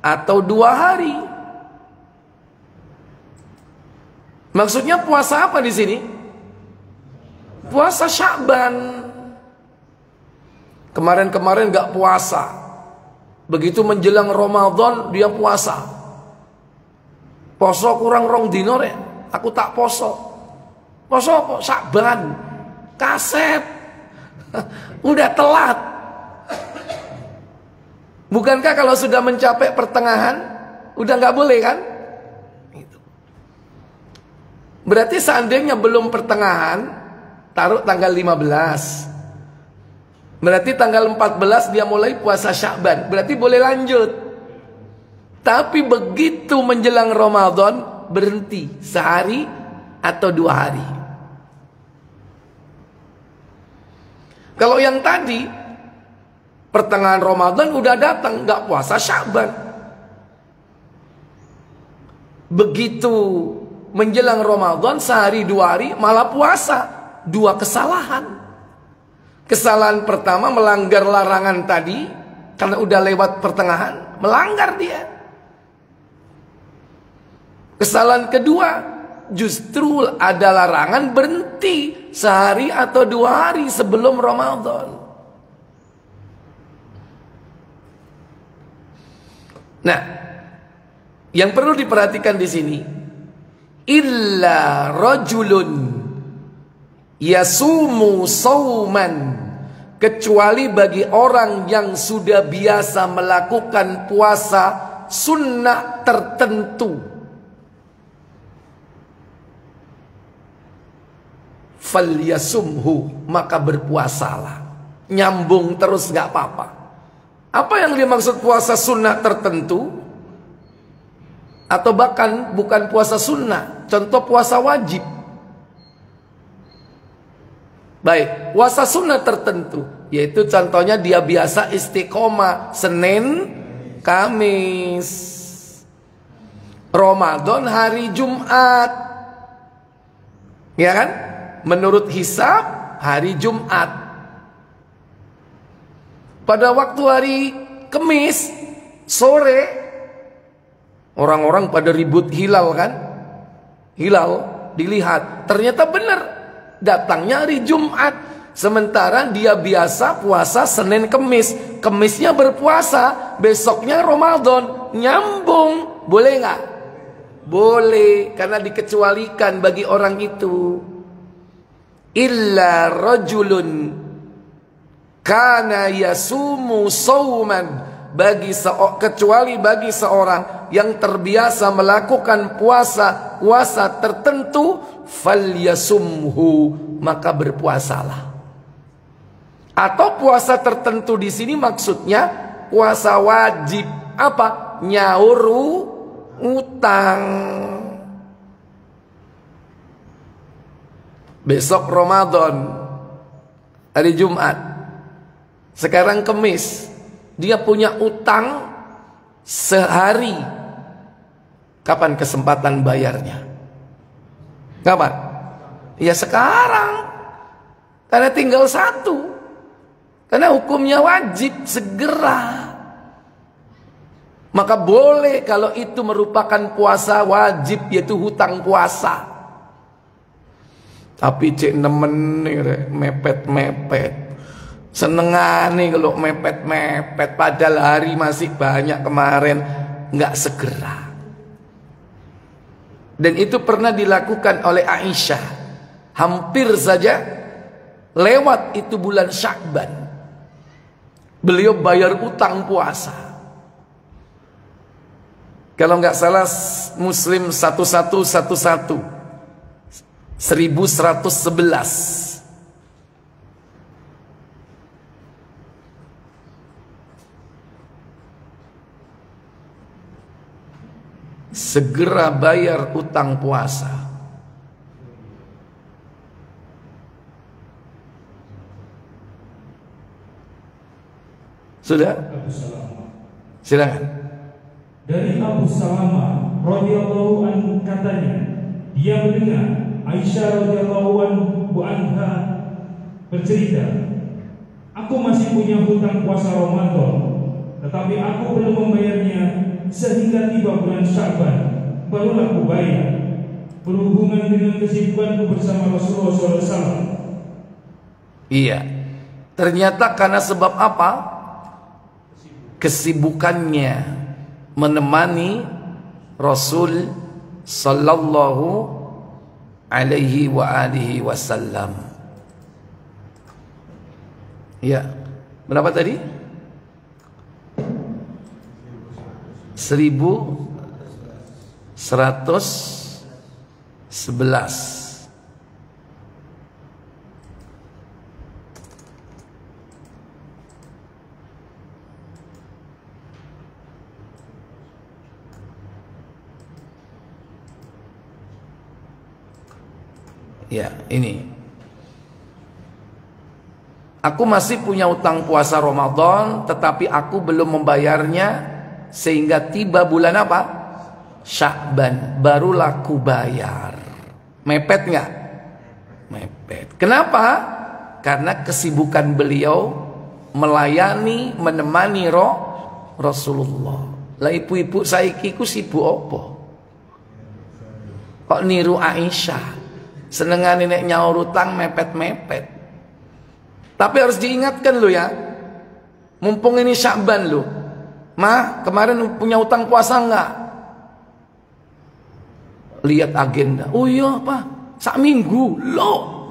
atau 2 hari. Maksudnya puasa apa di sini? Puasa Sya'ban. Kemarin-kemarin gak puasa. Begitu menjelang Ramadan dia puasa. Poso kurang 2 dino ya. Aku tak poso. Poso apa? Sya'ban. Kaset. Udah telat. Bukankah kalau sudah mencapai pertengahan udah gak boleh kan? Berarti seandainya belum pertengahan, taruh tanggal 15. Berarti tanggal 14 dia mulai puasa Sya'ban. Berarti boleh lanjut. Tapi begitu menjelang Ramadan berhenti sehari atau 2 hari. Kalau yang tadi pertengahan Ramadan udah datang, nggak puasa Sya'ban. Begitu menjelang Ramadan sehari 2 hari malah puasa. 2 kesalahan. Kesalahan pertama melanggar larangan tadi karena udah lewat pertengahan, melanggar dia. Kesalahan kedua, justru ada larangan berhenti sehari atau 2 hari sebelum Ramadan. Nah, yang perlu diperhatikan di sini, illa rajulun yasumu sauman, kecuali bagi orang yang sudah biasa melakukan puasa sunnah tertentu, falyasumhu, maka berpuasalah. Nyambung terus gak apa-apa. Apa yang dimaksud puasa sunnah tertentu? Atau bahkan bukan puasa sunnah, contoh puasa wajib. Baik, puasa sunnah tertentu, yaitu contohnya dia biasa istiqomah Senin, Kamis, Ramadan hari Jumat, ya kan? Menurut hisab hari Jumat. Pada waktu hari Kamis sore, orang-orang pada ribut hilal kan? Hilal dilihat, ternyata benar datangnya hari Jumat. Sementara dia biasa puasa Senin Kamis, Kamisnya berpuasa, besoknya Ramadan. Nyambung, boleh nggak? Boleh, karena dikecualikan bagi orang itu. Illa rajulun kana yasumu sauman, kecuali bagi seorang yang terbiasa melakukan puasa tertentu, falyasumhu, maka berpuasalah. Atau puasa tertentu di sini maksudnya puasa wajib. Apa? Nyaur utang. Besok Ramadan, hari Jumat, sekarang Kamis, dia punya utang sehari. Kapan kesempatan bayarnya? Kapan? Ya sekarang. Karena tinggal 1. Karena hukumnya wajib segera. Maka boleh kalau itu merupakan puasa wajib, yaitu hutang puasa. Tapi cek nemen nih mepet-mepet. Senengane kalau mepet-mepet, padahal hari masih banyak kemarin, nggak segera. Dan itu pernah dilakukan oleh Aisyah. Hampir saja lewat itu bulan Sya'ban, beliau bayar utang puasa. Kalau nggak salah Muslim 1111 1111. Segera bayar utang puasa. Sudah? Silakan. Dari Abu Salamah radhiyallahu anhu katanya, dia mendengar Aisyah radhiyallahu anha bercerita, aku masih punya hutang puasa Ramadan, tetapi aku belum membayarnya sehingga tiba bulan Sya'ban, barulah aku bayar. Berhubungan dengan kesibukanku bersama Rasulullah SAW. Iya, ternyata karena sebab apa? Kesibukannya menemani Rasul sallallahu alaihi wa alihi wasallam. Ya, berapa tadi? 1111. Ya, ini. Aku masih punya utang puasa Ramadan, tetapi aku belum membayarnya sehingga tiba bulan apa? Sya'ban, barulah aku bayar. Mepet nggak? Mepet. Kenapa? Karena kesibukan beliau melayani, menemani Rasulullah. Lah ibu-ibu saiki ku sibuk apa? Kok niru Aisyah? Senengane nek nyaur utang mepet-mepet. Tapi harus diingatkan lo ya. Mumpung ini Sya'ban lo. Ma, kemarin punya utang puasa enggak? Lihat agenda. Oh iya Pak, sak minggu. Loh.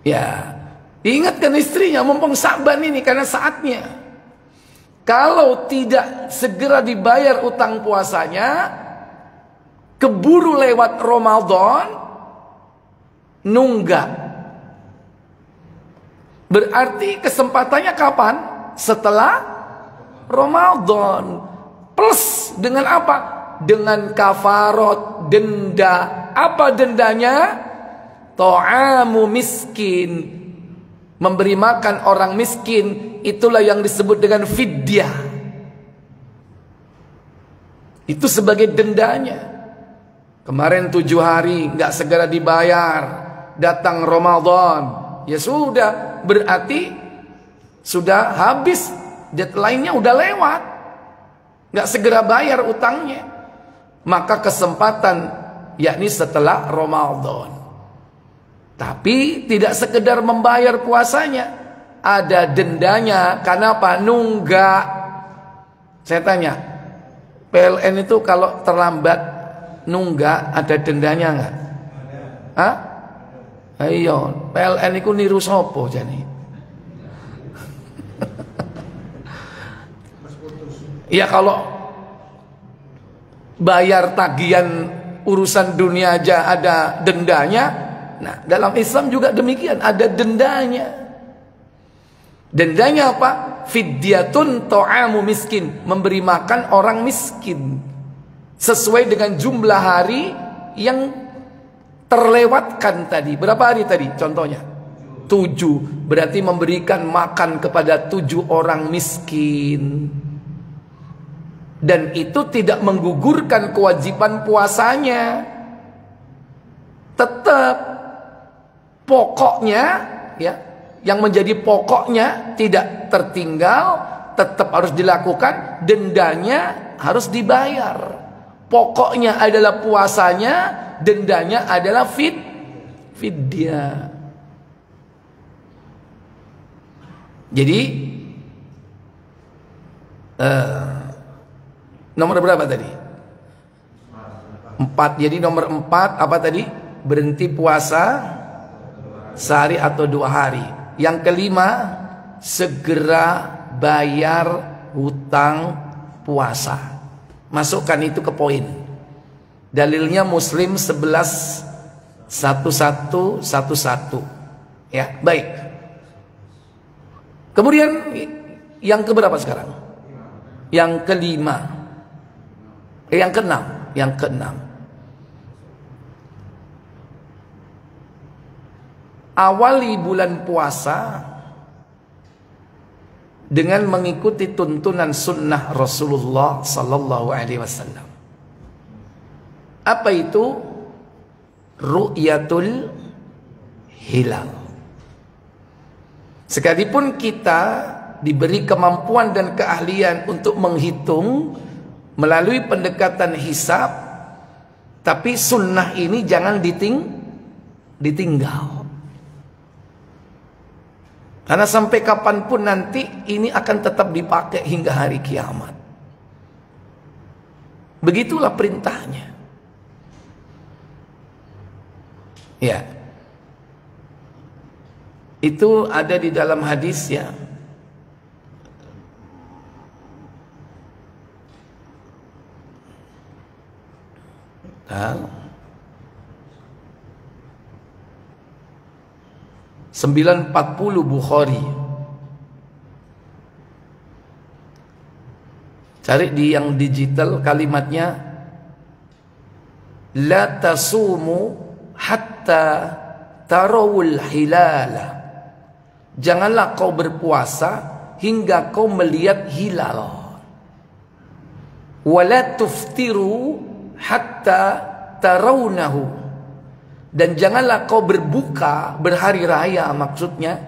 Ya, ingatkan istrinya mumpung Sya'ban ini karena saatnya. Kalau tidak segera dibayar utang puasanya, keburu lewat Ramadan, nunggak. Berarti kesempatannya kapan? Setelah Ramadan. Plus dengan apa? Dengan kafarat, denda. Apa dendanya? Ta'amu miskin. Memberi makan orang miskin. Itulah yang disebut dengan fidyah. Itu sebagai dendanya. Kemarin 7 hari nggak segera dibayar, datang Ramadan, ya sudah, berarti sudah habis, deadline-nya udah lewat, nggak segera bayar utangnya, maka kesempatan yakni setelah Ramadan. Tapi tidak sekedar membayar puasanya, ada dendanya. Karena apa? Nunggak. Saya tanya, PLN itu kalau terlambat nunggak ada dendanya enggak? Hah? Ayo, PLN itu niru sopo jane? Ya kalau bayar tagihan urusan dunia aja ada dendanya. Nah, dalam Islam juga demikian, ada dendanya. Dendanya apa? Fidyatun ta'amu miskin, memberi makan orang miskin. Sesuai dengan jumlah hari yang terlewatkan tadi. Berapa hari tadi contohnya? 7. Berarti memberikan makan kepada 7 orang miskin. Dan itu tidak menggugurkan kewajiban puasanya. Tetap pokoknya ya, yang menjadi pokoknya tidak tertinggal, tetap harus dilakukan, dendanya harus dibayar. Pokoknya adalah puasanya, dendanya adalah fidyah. Jadi nomor berapa tadi? 4. Jadi nomor 4 apa tadi? Berhenti puasa sehari atau 2 hari. Yang kelima, segera bayar hutang puasa. Masukkan itu ke poin. Dalilnya Muslim 11:1111. Ya, baik. Kemudian yang keberapa sekarang? Yang kelima. Yang keenam. Awali bulan puasa dengan mengikuti tuntunan sunnah Rasulullah sallallahu alaihi wasallam. Apa itu? Ru'yatul hilal. Sekalipun kita diberi kemampuan dan keahlian untuk menghitung melalui pendekatan hisab, tapi sunnah ini jangan ditinggal. Karena sampai kapanpun nanti ini akan tetap dipakai hingga hari kiamat. Begitulah perintahnya. Ya. Itu ada di dalam hadis ya. Dan 940 Bukhari. Cari di yang digital kalimatnya, la tasumu hatta tarawul hilala. Janganlah kau berpuasa hingga kau melihat hilal. Wala tuftiru hatta tarawunahu. Dan janganlah kau berbuka berhari raya, maksudnya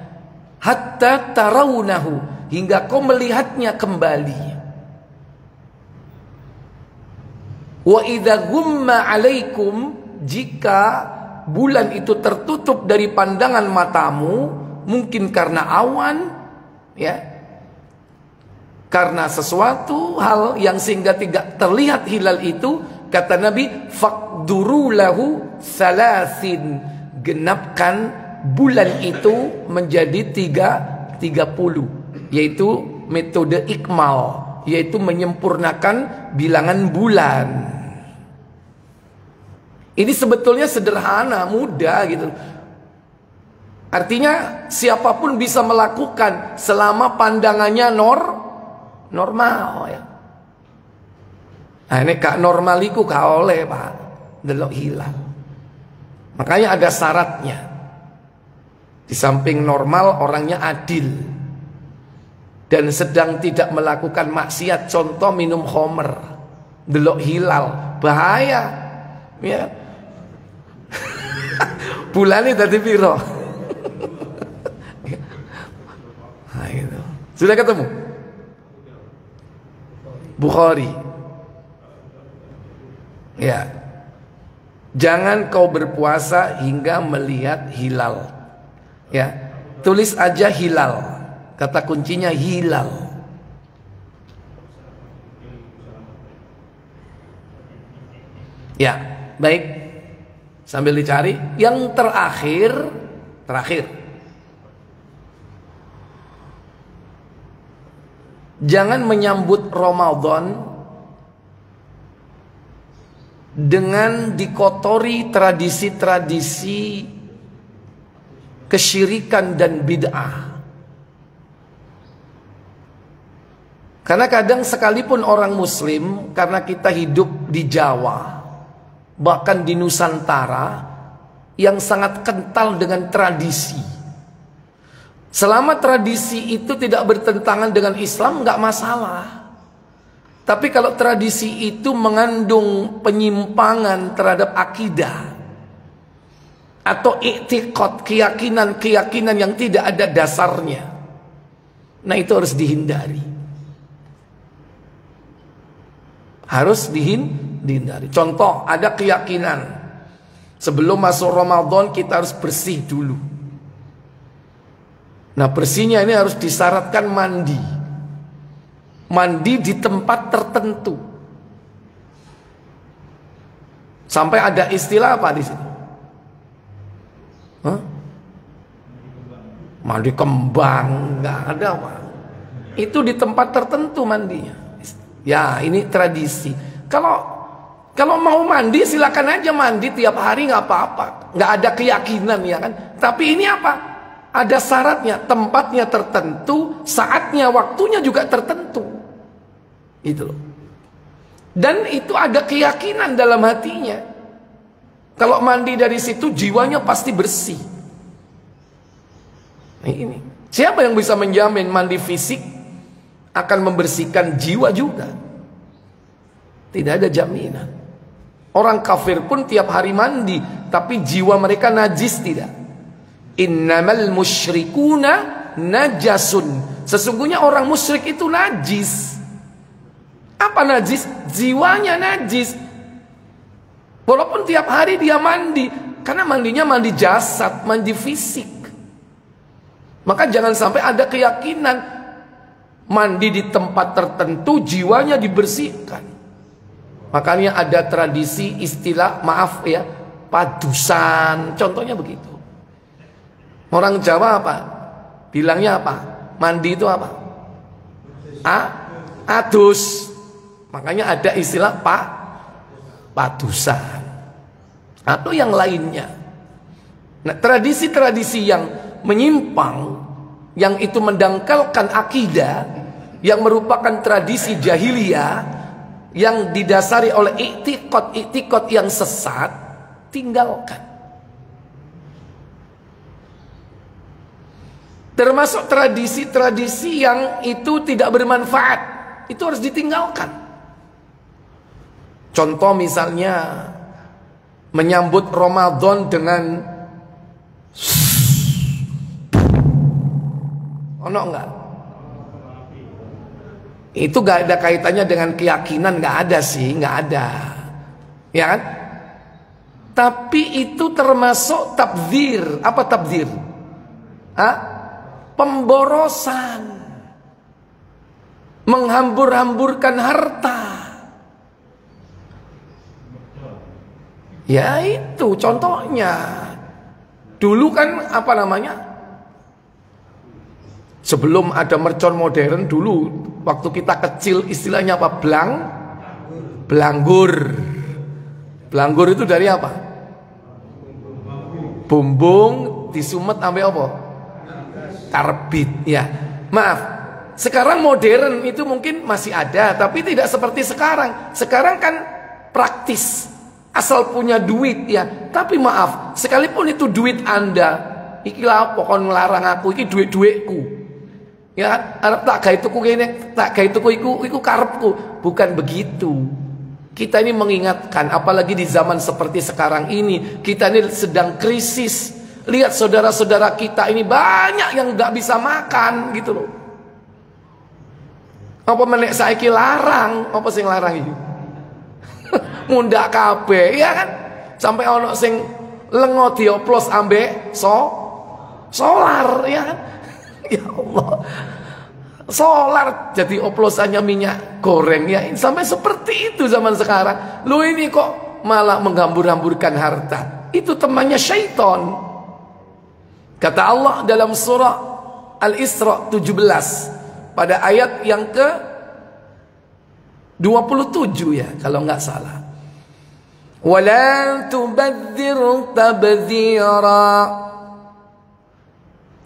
hatta tarawunahu, hingga kau melihatnya kembali. Wa idza gumma alaikum, jika bulan itu tertutup dari pandangan matamu, mungkin karena awan, ya, karena sesuatu hal yang sehingga tidak terlihat hilal itu, kata Nabi, faqduru lahu salasin, genapkan bulan itu menjadi 30, yaitu metode ikmal, yaitu menyempurnakan bilangan bulan. Ini sebetulnya sederhana, mudah gitu. Artinya siapapun bisa melakukan selama pandangannya normal ya. Nah ini kak normaliku kak oleh pak delok hilang. Makanya ada syaratnya. Di samping normal orangnya adil dan sedang tidak melakukan maksiat, contoh minum khamr, delok hilal, bahaya ya. Bulannya tadi piro. Nah, gitu. Sudah ketemu Bukhari. Ya, jangan kau berpuasa hingga melihat hilal. Ya, tulis aja hilal. Kata kuncinya hilal. Ya, baik. Sambil dicari. Yang terakhir. Jangan menyambut Ramadan dengan dikotori tradisi-tradisi kesyirikan dan bid'ah. Karena kadang sekalipun orang muslim, karena kita hidup di Jawa, bahkan di Nusantara yang sangat kental dengan tradisi. Selama tradisi itu tidak bertentangan dengan Islam, nggak masalah. Tapi kalau tradisi itu mengandung penyimpangan terhadap akidah, atau i'tiqad, keyakinan yang tidak ada dasarnya. Nah, itu harus dihindari. Harus dihindari. Contoh, ada keyakinan sebelum masuk Ramadan kita harus bersih dulu. Nah, bersihnya ini harus disyaratkan mandi. Mandi di tempat tertentu. Sampai ada istilah apa di sini? Mandi kembang, nggak ada Pak. Itu di tempat tertentu mandinya. Ya, ini tradisi. Kalau mau mandi silakan aja mandi tiap hari, nggak apa-apa. Nggak ada keyakinan ya kan. Tapi ini apa? Ada syaratnya, tempatnya tertentu, saatnya, waktunya juga tertentu. Itu loh. Dan itu ada keyakinan dalam hatinya. Kalau mandi dari situ jiwanya pasti bersih. Nah, ini. Siapa yang bisa menjamin mandi fisik akan membersihkan jiwa juga? Tidak ada jaminan. Orang kafir pun tiap hari mandi, tapi jiwa mereka najis tidak? Innamal musyrikuna najasun. Sesungguhnya orang musyrik itu najis. Apa najis? Jiwanya najis. Walaupun tiap hari dia mandi, karena mandinya mandi jasad, mandi fisik. Maka jangan sampai ada keyakinan mandi di tempat tertentu jiwanya dibersihkan. Makanya ada tradisi istilah, maaf ya, padusan. Contohnya begitu. Orang Jawa apa? Bilangnya apa? Mandi itu apa? Adus. Makanya ada istilah padusan. Atau yang lainnya. Nah, tradisi-tradisi yang menyimpang, yang itu mendangkalkan akidah, yang merupakan tradisi jahiliyah, yang didasari oleh i'tiqad yang sesat, tinggalkan. Termasuk tradisi-tradisi yang itu tidak bermanfaat, itu harus ditinggalkan. Contoh misalnya menyambut Ramadan dengan enggak? Itu gak ada kaitannya dengan keyakinan, gak ada sih, gak ada. Ya kan? Tapi itu termasuk tabdzir. Apa tabdzir? Pemborosan. Menghambur-hamburkan harta. Ya itu contohnya. Dulu kan apa namanya? Sebelum ada mercon modern dulu, waktu kita kecil istilahnya apa? Belanggur. Belanggur itu dari apa? Bumbung disumet sampai apa? Karbit ya. Maaf, sekarang modern itu mungkin masih ada, tapi tidak seperti sekarang. Sekarang kan praktis, asal punya duit ya. Tapi maaf, sekalipun itu duit Anda, iki lah pokon ngelarang aku, iki duit-duitku. Ya, arep tak gawe tuku kene, tak gawe tuku iku karepku. Bukan begitu. Kita ini mengingatkan, apalagi di zaman seperti sekarang ini, kita ini sedang krisis. Lihat saudara-saudara kita ini banyak yang nggak bisa makan gitu loh. Apa menek saiki larang, apa sing larang iki? Mundak kabeh, ya kan? Sampai ono sing lengo dioplos ambek solar, ya kan? Ya Allah, solar jadi oplosannya minyak goreng ya. Sampai seperti itu zaman sekarang. Lu ini kok malah menghambur-hamburkan harta. Itu temannya syaitan. Kata Allah dalam surah Al-Isra 17 pada ayat yang ke 27 ya kalau nggak salah. Wala tubadzir tabdzira.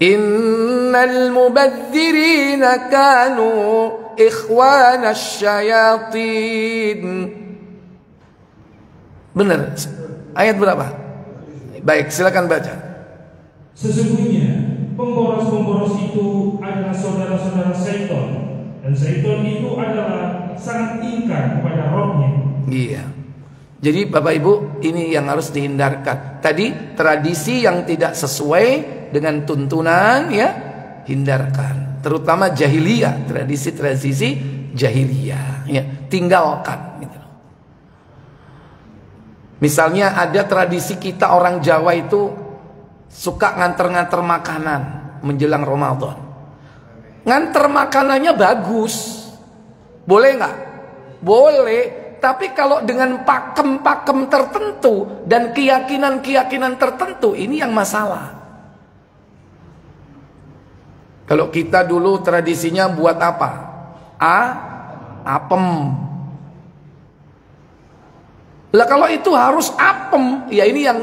Innal mubadzirina kanu ikhwanasy syayatin. Benar. Ayat berapa? Baik, silakan baca. Sesungguhnya pemboros-pemboros itu adalah saudara-saudara Syaitan, dan Syaitan itu adalah sangat ingkar kepada Rabb-nya. Iya. Jadi Bapak Ibu, ini yang harus dihindarkan. Tadi tradisi yang tidak sesuai dengan tuntunan, ya, hindarkan. Terutama jahiliyah, tradisi-tradisi jahiliyah, ya, tinggalkan. Gitu. Misalnya ada tradisi kita orang Jawa itu suka nganter-nganter makanan menjelang Ramadan. Nganter makanannya bagus, boleh nggak? Boleh. Tapi kalau dengan pakem-pakem tertentu dan keyakinan-keyakinan tertentu, ini yang masalah. Kalau kita dulu tradisinya buat apa? Apem. Lah kalau itu harus apem, ya ini yang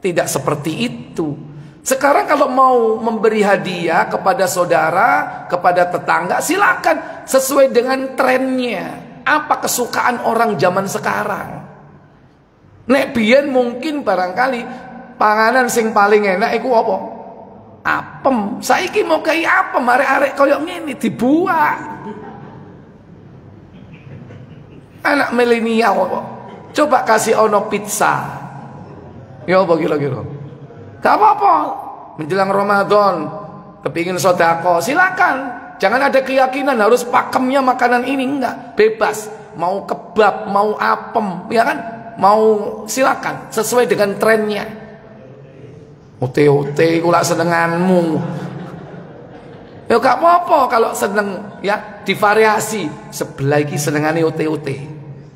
tidak seperti itu. Sekarang kalau mau memberi hadiah kepada saudara, kepada tetangga, silakan sesuai dengan trennya. Apa kesukaan orang zaman sekarang? Nek biyen mungkin barangkali panganan sing paling enak iku apa? Apem. Saiki mau kayak apem, arek-arek koyo ngene dibuat. Anak milenial kok. Coba kasih ono pizza. Ya apa kira-kira? Gak apa-apa. Menjelang Ramadan, kepingin sedekah, silakan. Jangan ada keyakinan harus pakemnya makanan ini, enggak, bebas. Mau kebab, mau apem, ya kan? Mau silakan sesuai dengan trennya. Ote-ote kula senenganmu. Ya gak apa-apa kalau seneng, ya, divariasi. Sebelah iki senengane ote-ote.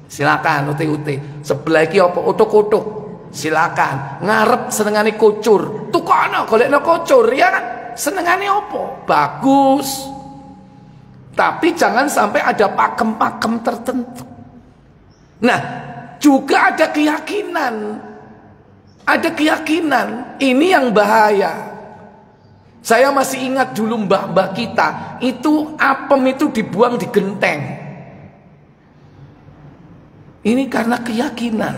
Silakan ote-ote. Sebelah iki apa? Utuk-utuk. Silakan. Ngarep senengane kucur. Tukono golekno kucur, ya kan? Senengane apa? Bagus. Tapi jangan sampai ada pakem-pakem tertentu. Nah, juga ada keyakinan. Ada keyakinan. Ini yang bahaya. Saya masih ingat dulu mbah-mbah kita, itu apem itu dibuang di genteng. Ini karena keyakinan.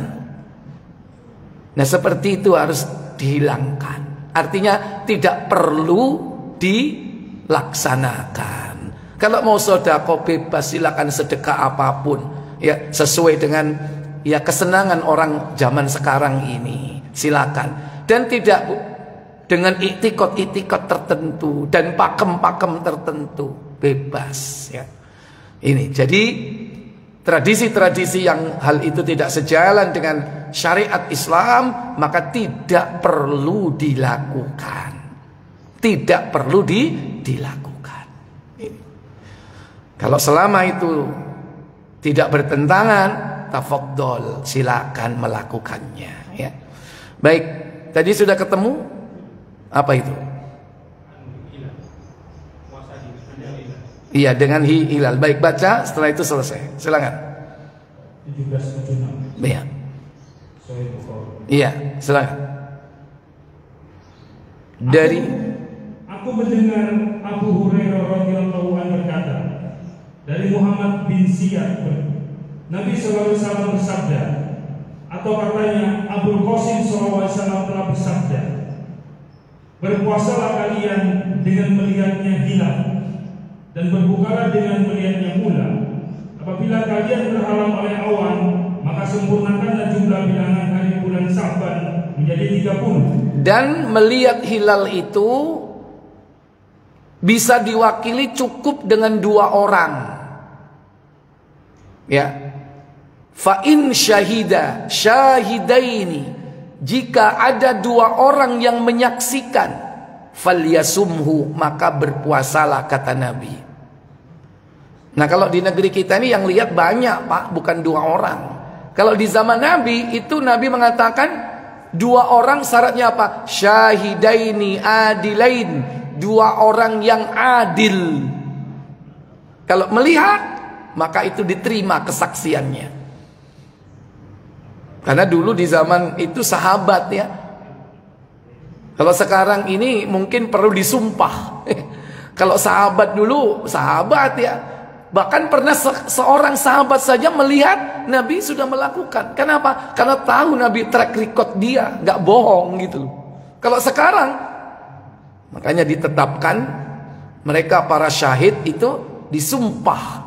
Nah, seperti itu harus dihilangkan. Artinya tidak perlu dilaksanakan. Kalau mau sedekah bebas, silakan sedekah apapun, ya, sesuai dengan, ya, kesenangan orang zaman sekarang ini, silakan. Dan tidak dengan iktikot-iktikot tertentu dan pakem-pakem tertentu, bebas, ya. Ini jadi tradisi-tradisi yang hal itu tidak sejalan dengan syariat Islam, maka tidak perlu dilakukan. Tidak perlu dilakukan. Kalau selama itu tidak bertentangan, tafadhol, silakan melakukannya, ya. Baik, tadi sudah ketemu apa itu? Iya, dengan hilal. Baik, baca, setelah itu selesai. Silakan. 17:46. Iya. Iya, silakan. Dari Aku mendengar Abu Hurairah radhiyallahu anhu berkata, dari Muhammad bin Ziyad, Nabi SAW bersabda, atau katanya Abu Qasim SAW telah bersabda, berpuasalah kalian dengan melihatnya hilal, dan berbukalah dengan melihatnya pula. Apabila kalian terhalang oleh awan, maka sempurnakanlah jumlah bilangan hari bulan Sa'ban menjadi 30. Dan melihat hilal itu bisa diwakili cukup dengan 2 orang. Ya. Fa in syahidaini, jika ada 2 orang yang menyaksikan, falyasumhu, maka berpuasalah, kata Nabi. Nah, kalau di negeri kita ini yang lihat banyak, Pak, bukan 2 orang. Kalau di zaman Nabi itu Nabi mengatakan 2 orang syaratnya apa? Syahidaini adilain, 2 orang yang adil. Kalau melihat, maka itu diterima kesaksiannya. Karena dulu di zaman itu sahabat, ya. Kalau sekarang ini mungkin perlu disumpah. Kalau sahabat dulu, sahabat, ya. Bahkan pernah seorang sahabat saja melihat Nabi sudah melakukan. Kenapa? Karena tahu Nabi track record dia, gak bohong gitu. Kalau sekarang, makanya ditetapkan mereka para syahid itu disumpah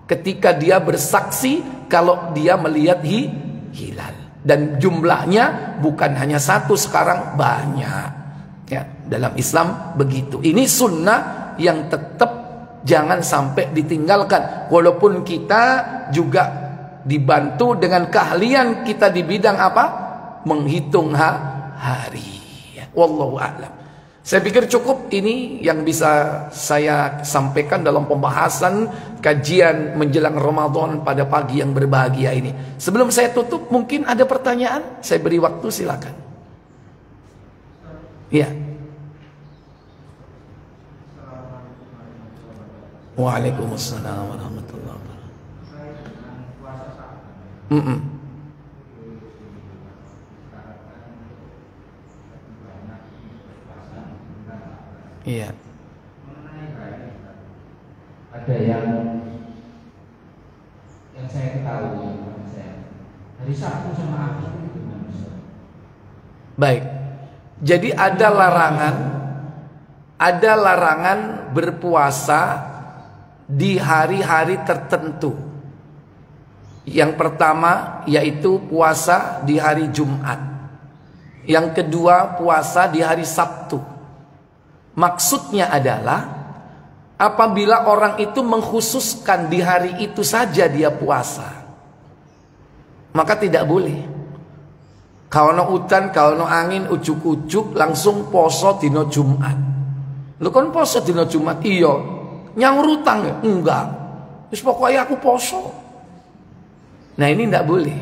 ketika dia bersaksi kalau dia melihat hilal. Dan jumlahnya bukan hanya satu, sekarang banyak. Ya, dalam Islam begitu. Ini sunnah yang tetap jangan sampai ditinggalkan. Walaupun kita juga dibantu dengan keahlian kita di bidang apa? Menghitung hari. Wallahu a'lam. Saya pikir cukup ini yang bisa saya sampaikan dalam pembahasan kajian menjelang Ramadan pada pagi yang berbahagia ini. Sebelum saya tutup, mungkin ada pertanyaan? Saya beri waktu, silakan. Ya. Waalaikumsalam warahmatullahi wabarakatuh. Iya. Ada yang saya ketahui, hari Sabtu sama Ahad itu gimana? Baik. Jadi ada larangan berpuasa di hari-hari tertentu. Yang pertama yaitu puasa di hari Jumat. Yang kedua puasa di hari Sabtu. Maksudnya adalah apabila orang itu mengkhususkan di hari itu saja dia puasa, maka tidak boleh. Kalau udan, kalau angin, ujuk-ujuk langsung poso dino Jumat. Lu kan poso dino Jumat? Iya. Nyaur utang ya? Enggak. Terus pokoknya aku poso. Nah ini tidak boleh.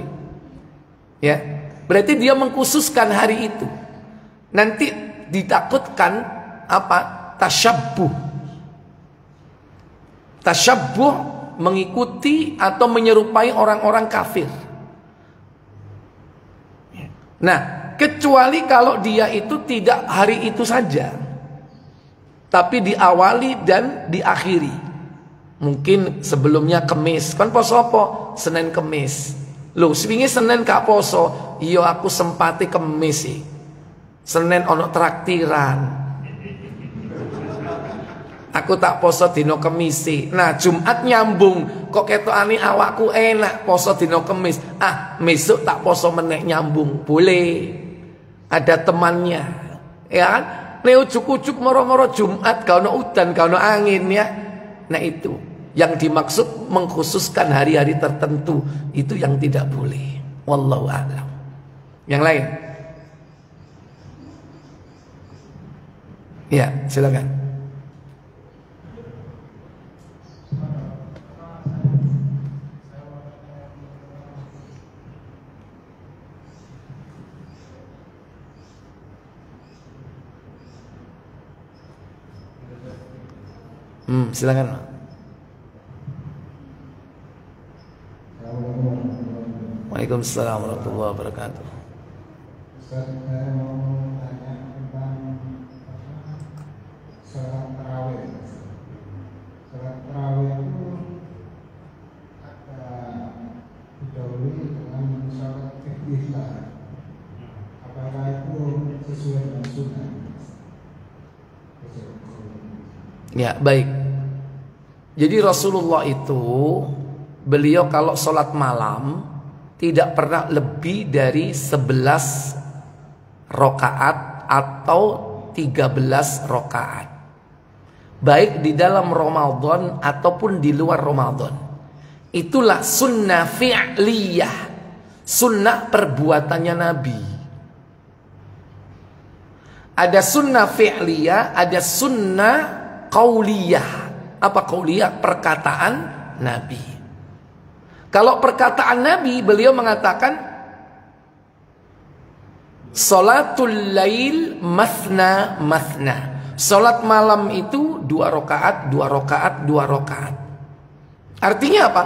Ya, berarti dia mengkhususkan hari itu. Nanti ditakutkan apa? Tasyabbuh. Tasyabbuh mengikuti atau menyerupai orang-orang kafir. Nah, kecuali kalau dia itu tidak hari itu saja, tapi diawali dan diakhiri. Mungkin sebelumnya Kemis, kan poso apa? Senin Kemis. Loh, swingi Senin gak poso. Iya aku sempati Kemis sih. Senin ono traktiran. Aku tak poso dino Kemisi. Nah Jumat nyambung. Kok ketokane awakku enak poso dino Kemis. Besok tak poso meneh nyambung. Boleh. Ada temannya. Ya kan? Nek ujuk-ujuk moro-moro Jumat kalau udan, kalau angin ya. Nah itu yang dimaksud mengkhususkan hari-hari tertentu, itu yang tidak boleh. Wallahu a'lam. Yang lain? Ya, silakan. Silakan. Waalaikumsalam warahmatullahi wabarakatuh. Ustaz, saya mau tanya tentang sholat tarawih. Sholat tarawih itu ada didahului dengan sholat iftitah. Apakah itu sesuai dengan sunnah? Ya, baik. Jadi Rasulullah itu, beliau kalau sholat malam tidak pernah lebih dari 11 rakaat atau 13 rakaat. Baik di dalam Ramadan ataupun di luar Ramadan. Itulah sunnah fi'liyah, sunnah perbuatannya Nabi. Ada sunnah fi'liyah, ada sunnah qauliyah. Apa qauliyah? Perkataan Nabi. Kalau perkataan Nabi, beliau mengatakan salatul lail mathna mathna. Salat malam itu 2 rakaat, 2 rakaat, 2 rakaat. Artinya apa?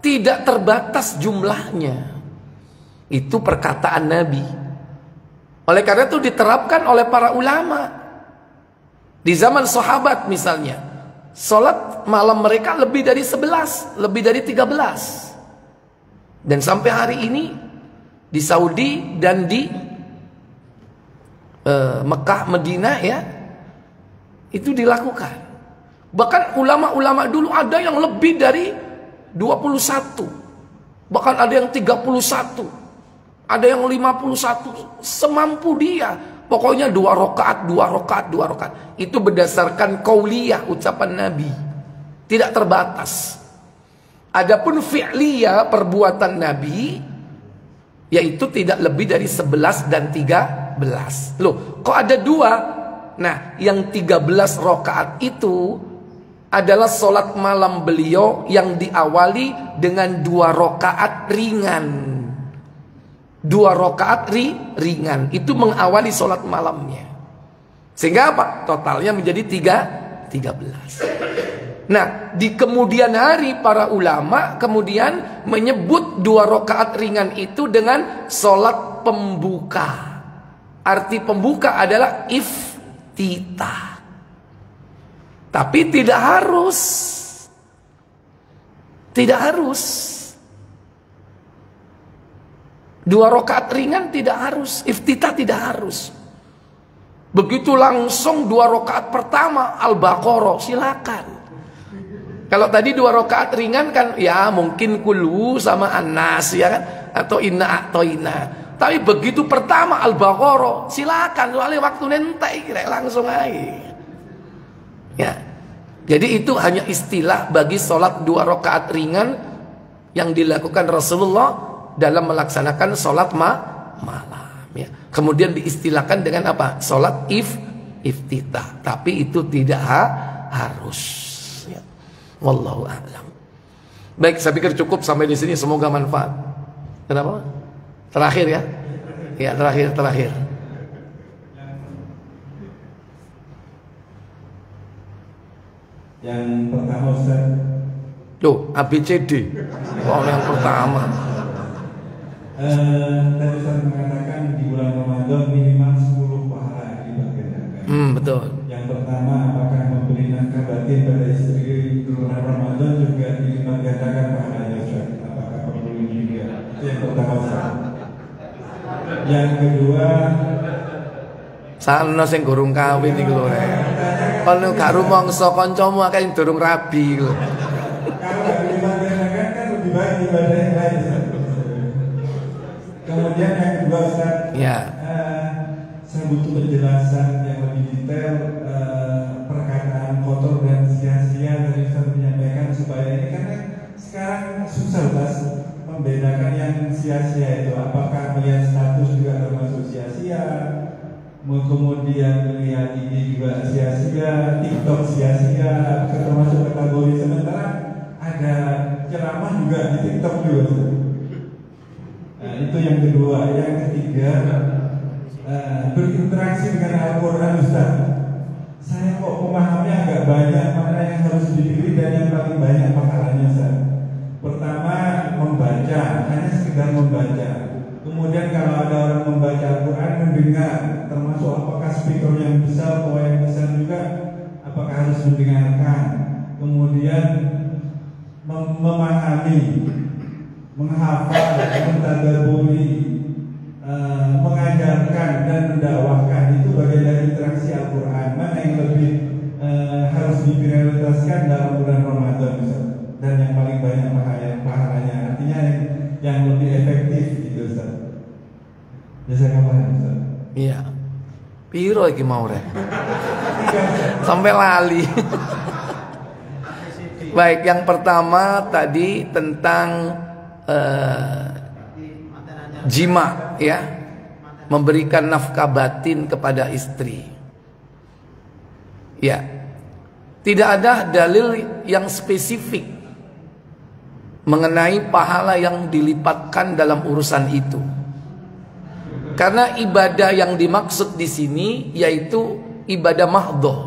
Tidak terbatas jumlahnya. Itu perkataan Nabi. Oleh karena itu diterapkan oleh para ulama. Di zaman sahabat misalnya, salat malam mereka lebih dari 11, lebih dari 13. Dan sampai hari ini di Saudi dan di Mekah, Madinah ya, itu dilakukan. Bahkan ulama-ulama dulu ada yang lebih dari 21. Bahkan ada yang 31. Ada yang 51 semampu dia. Pokoknya 2 rakaat, 2 rakaat, 2 rakaat. Itu berdasarkan qauliyah, ucapan Nabi. Tidak terbatas. Adapun fi'liyah, perbuatan Nabi, yaitu tidak lebih dari 11 dan 13. Loh, kok ada 2? Nah, yang 13 rakaat itu adalah sholat malam beliau yang diawali dengan 2 rakaat ringan. 2 rakaat ringan itu mengawali sholat malamnya. Sehingga apa? Totalnya menjadi 13. Nah, di kemudian hari para ulama kemudian menyebut 2 rakaat ringan itu dengan sholat pembuka. Arti pembuka adalah iftitah. Tapi tidak harus. Tidak harus. 2 rakaat ringan tidak harus, iftitah tidak harus. Begitu langsung 2 rakaat pertama Al-Baqarah, silakan. Kalau tadi 2 rakaat ringan kan ya mungkin kulu sama An-Nas ya kan, atau Inna A'toina. Tapi begitu pertama Al-Baqarah, silakan, soalnya waktu nentai langsung aja. Ya. Jadi itu hanya istilah bagi sholat 2 rakaat ringan yang dilakukan Rasulullah dalam melaksanakan sholat malam ya. Kemudian diistilahkan dengan apa? Sholat iftitah. Tapi itu tidak harus ya. Wallahu a'lam. Baik, saya pikir cukup sampai di sini, semoga manfaat. Kenapa? Terakhir ya? Ya, terakhir. Yang pertama Ustaz. Tuh, ABCD. Oh, yang pertama. Tadi Ustaz mengatakan di bulan Ramadan minimal 10 pahala dilipat gandakan. Betul. Yang pertama, apakah memberi nafkah batin pada istri di bulan Ramadan juga dilipat gandakan pahalanya Ustaz? Apakah perlu juga? Itu yang pertama Ustaz. Yang kedua, sana sing gorong kawin iku lho rek. Kalau gak rumangsa kancamu akeh durung rabi iku. kalau dilipat gandakan kan lebih baik ibadah yang lain Ustaz. Kemudian yang kedua Ustaz, Ya. Saya butuh penjelasan yang lebih detail perkataan kotor dan sia-sia dari Ustaz menyampaikan supaya ini, karena sekarang susah Ustaz membedakan yang sia-sia itu. Apakah melihat status juga termasuk sia-sia, kemudian melihat ini juga sia-sia, TikTok sia-sia termasuk kategori, sementara ada ceramah juga di TikTok juga Ustaz. Nah, itu yang kedua. Yang ketiga, berinteraksi dengan Al-Quran Ustaz. Saya kok pemahamnya agak banyak mana yang harus dipilih dan yang paling banyak pahalanya Ustaz. Pertama, membaca, hanya sekedar membaca. Kemudian kalau ada orang membaca Al-Quran, mendengar, termasuk apakah speaker yang besar atau yang besar juga, apakah harus mendengarkan. Kemudian memahami, menghafal, mentadaburi, mengajarkan dan mendakwahkan, itu bagian dari interaksi Al-Quran. Mana yang lebih harus diprioritaskan dalam bulan Ramadan Ustaz? Dan yang paling banyak pahalanya, artinya yang lebih efektif gitu Ustaz. Jazakallah Ustaz. Iya. Piro iki mau rek? Sampai lali. Baik, yang pertama tadi tentang jima ya, memberikan nafkah batin kepada istri. Ya. Tidak ada dalil yang spesifik mengenai pahala yang dilipatkan dalam urusan itu. Karena ibadah yang dimaksud di sini yaitu ibadah mahdhah.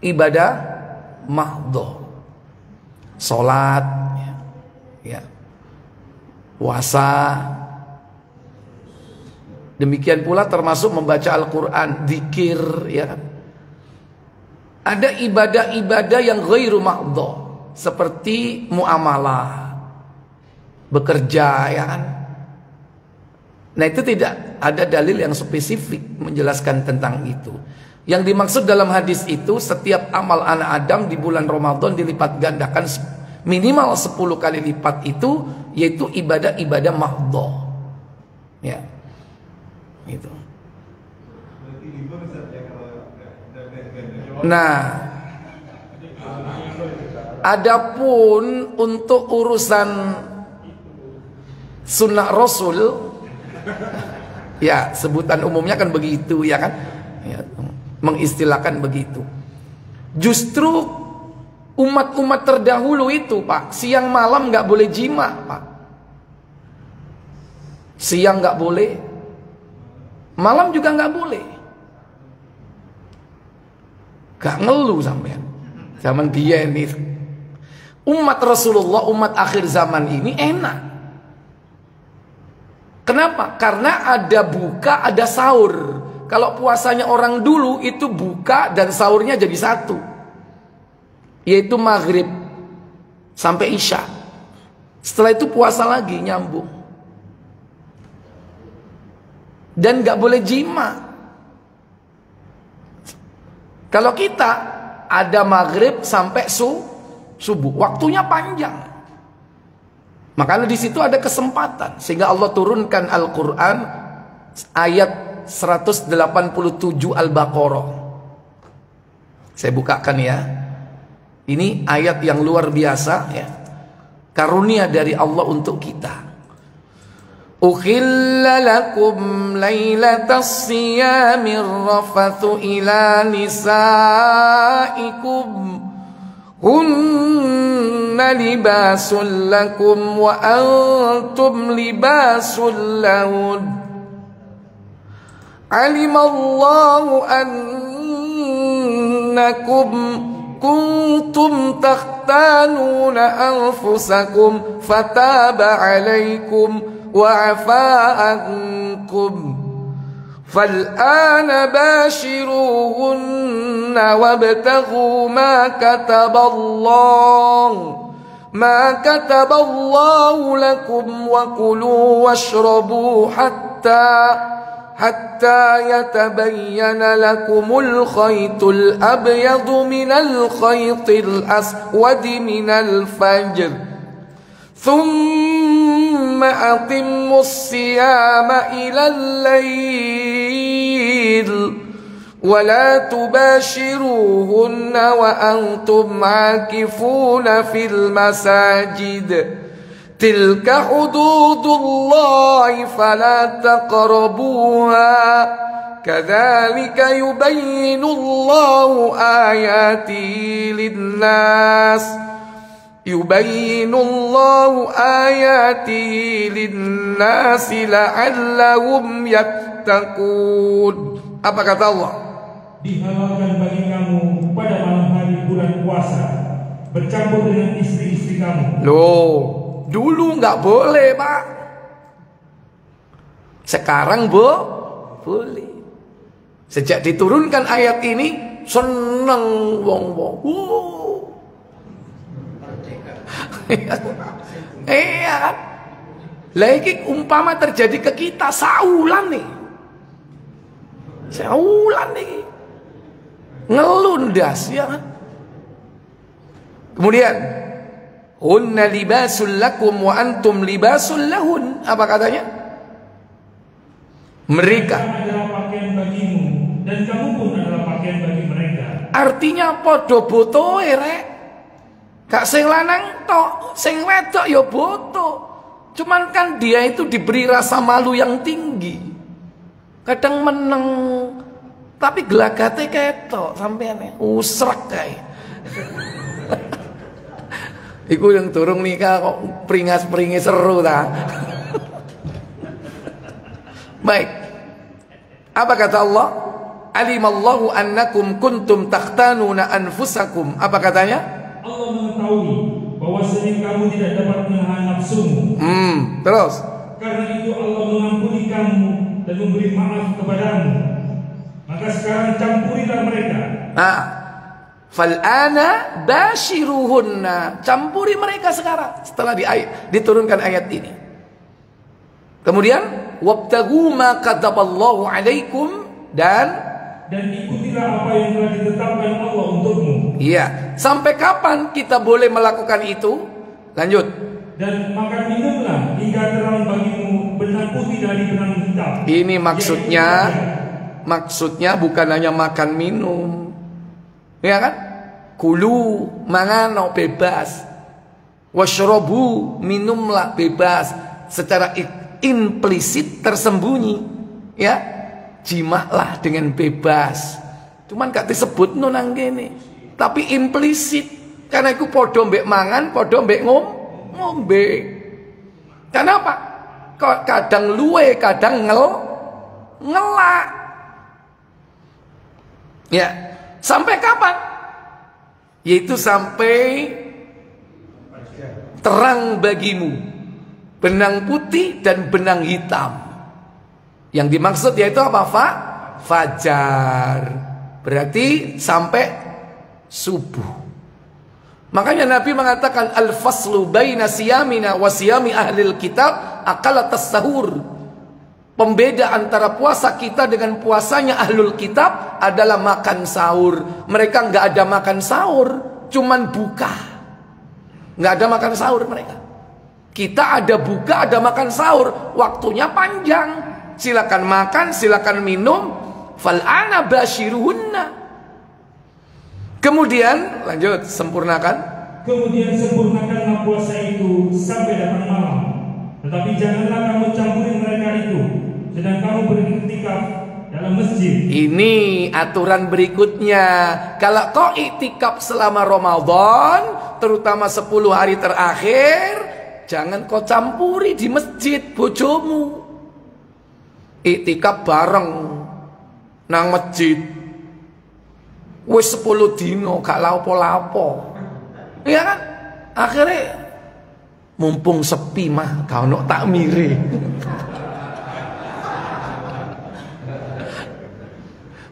Ibadah mahdhah. Salat ya. Puasa. Demikian pula termasuk membaca Al-Qur'an, zikir ya kan. Ada ibadah-ibadah yang ghairu mahdhah, seperti muamalah, bekerja ya kan. Nah itu tidak ada dalil yang spesifik menjelaskan tentang itu. Yang dimaksud dalam hadis itu, setiap amal anak Adam di bulan Ramadan dilipat gandakan minimal 10 kali lipat itu, yaitu ibadah-ibadah mahdhah. Ya. Gitu. Nah, adapun untuk urusan sunnah Rasul, ya sebutan umumnya kan begitu, ya kan? Ya, mengistilahkan begitu. Justru umat-umat terdahulu itu, Pak, siang malam nggak boleh jima, Pak. Siang nggak boleh, malam juga nggak boleh. Gak ngeluh sampean. Zaman dia ini, umat Rasulullah, umat akhir zaman ini enak. Kenapa? Karena ada buka, ada sahur. Kalau puasanya orang dulu itu buka dan sahurnya jadi satu, yaitu maghrib sampai isya. Setelah itu puasa lagi, nyambung. Dan gak boleh jima. Kalau kita ada maghrib sampai subuh, waktunya panjang. Makanya di situ ada kesempatan, sehingga Allah turunkan Al-Quran ayat 187 Al-Baqarah. Saya bukakan ya. Ini ayat yang luar biasa ya. Karunia dari Allah untuk kita. Ukhilla lakum laylatas siyamir rafathu ila nisaikum hunna libasul lakum wa antum libasul lahun alimallahu annakum kuntum takhtanuna anfusakum fataba alaikum وعفا عنكم فالآن باشروهن وابتغوا ما كتب الله لكم وكلوا واشربوا حتى يتبين لكم الخيط الأبيض من الخيط الأسود من الفجر ثم أتموا الصيام إلى الليل ولا تباشروهن وأنتم عاكفون في المساجد تلك حدود الله فلا تقربوها كذلك يبين الله آياته للناس la'allahum yattaqun. Apa kata Allah? Dihalalkan bagi kamu pada malam hari bulan puasa bercampur dengan istri-istri kamu. Loh, dulu nggak boleh, Pak. Sekarang boleh. Sejak diturunkan ayat ini, seneng wong-wong. Iya kan? Lagi umpama terjadi ke kita saulan nih. Ngelundas ya kan? Kemudian hunna libasul lakum wa antum libasul lahun. Apa katanya? Mereka adalah pakaian bagimu dan kamu pun adalah pakaian bagi mereka. Artinya podo botoe rek. Gak sing lanang tok, sing wedok ya boto. Cuman kan dia itu diberi rasa malu yang tinggi. Kadang meneng, tapi gelagate ketok sampean usrek kae. Iku yang turung nikah kok peringas-peringi seru ta. Baik. Apa kata Allah? Alimallahu annakum kuntum takhtanuna anfusakum. Apa katanya? Allah mengetahui bahwasanya kamu tidak dapat menahan nafsumu. Terus. Karena itu Allah mengampuni kamu dan memberi maaf kepadamu. Maka sekarang campurilah mereka. Fal'ana bashiruhunna. Campuri mereka sekarang setelah diturunkan ayat ini. Kemudian wabtagu ma kataballahu alaikum dan ikutilah apa yang telah ditetapkan Allah untukmu. Iya. Sampai kapan kita boleh melakukan itu? Lanjut. Dan makan minumlah hingga terang bagimu benar benang putih dari benang hitam. Ini maksudnya bukan hanya makan minum, ya kan? Kulu mangano bebas, washrobu minumlah bebas. Secara implisit tersembunyi, ya, jimaklah dengan bebas. Cuman gak disebut nang kene, tapi implisit. Karena iku podo mbek mangan, podo mbek ngombe. Kenapa? Kadang luwe, kadang ngelak. Ya, sampai kapan? Yaitu sampai terang bagimu benang putih dan benang hitam. Yang dimaksud yaitu apa, fajar. Berarti sampai subuh. Makanya Nabi mengatakan al-faslu baina siyamina wa siyami ahlil kitab akalatas sahur. Pembeda antara puasa kita dengan puasanya ahlul kitab adalah makan sahur. Mereka nggak ada makan sahur, cuman buka. Nggak ada makan sahur mereka. Kita ada buka, ada makan sahur. Waktunya panjang. Silakan makan, silakan minum. Fal'ana bashiruhunna. Kemudian lanjut, sempurnakan. Kemudian sempurnakanlah puasa itu sampai datang malam. Tetapi janganlah kamu campuri mereka itu, sedang kamu beriktikaf dalam masjid. Ini aturan berikutnya. Kalau kau iktikaf selama Ramadan, terutama 10 hari terakhir, jangan kau campuri di masjid bojomu. Iktikaf bareng nang masjid. Wis 10 dino gak lapo-lapo. Iya kan? Akhirnya mumpung sepi mah kau nok takmire.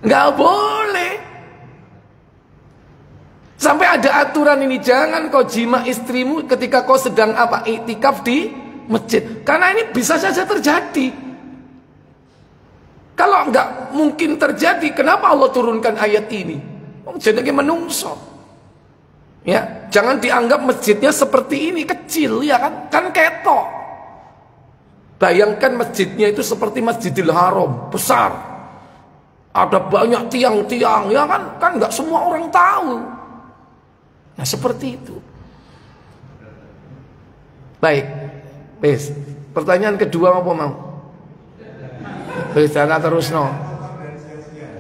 Nggak boleh. Sampai ada aturan ini, jangan kau jima istrimu ketika kau sedang iktikaf di masjid. Karena ini bisa saja terjadi. Kalau nggak mungkin terjadi, kenapa Allah turunkan ayat ini? Jenenge menungso. Ya, jangan dianggap masjidnya seperti ini kecil, ya kan? Kan ketok. Bayangkan masjidnya itu seperti Masjidil Haram, besar. Ada banyak tiang-tiang, ya kan? Kan nggak semua orang tahu. Nah, seperti itu. Baik. Wes, pertanyaan kedua apa mau? Wes, terus no.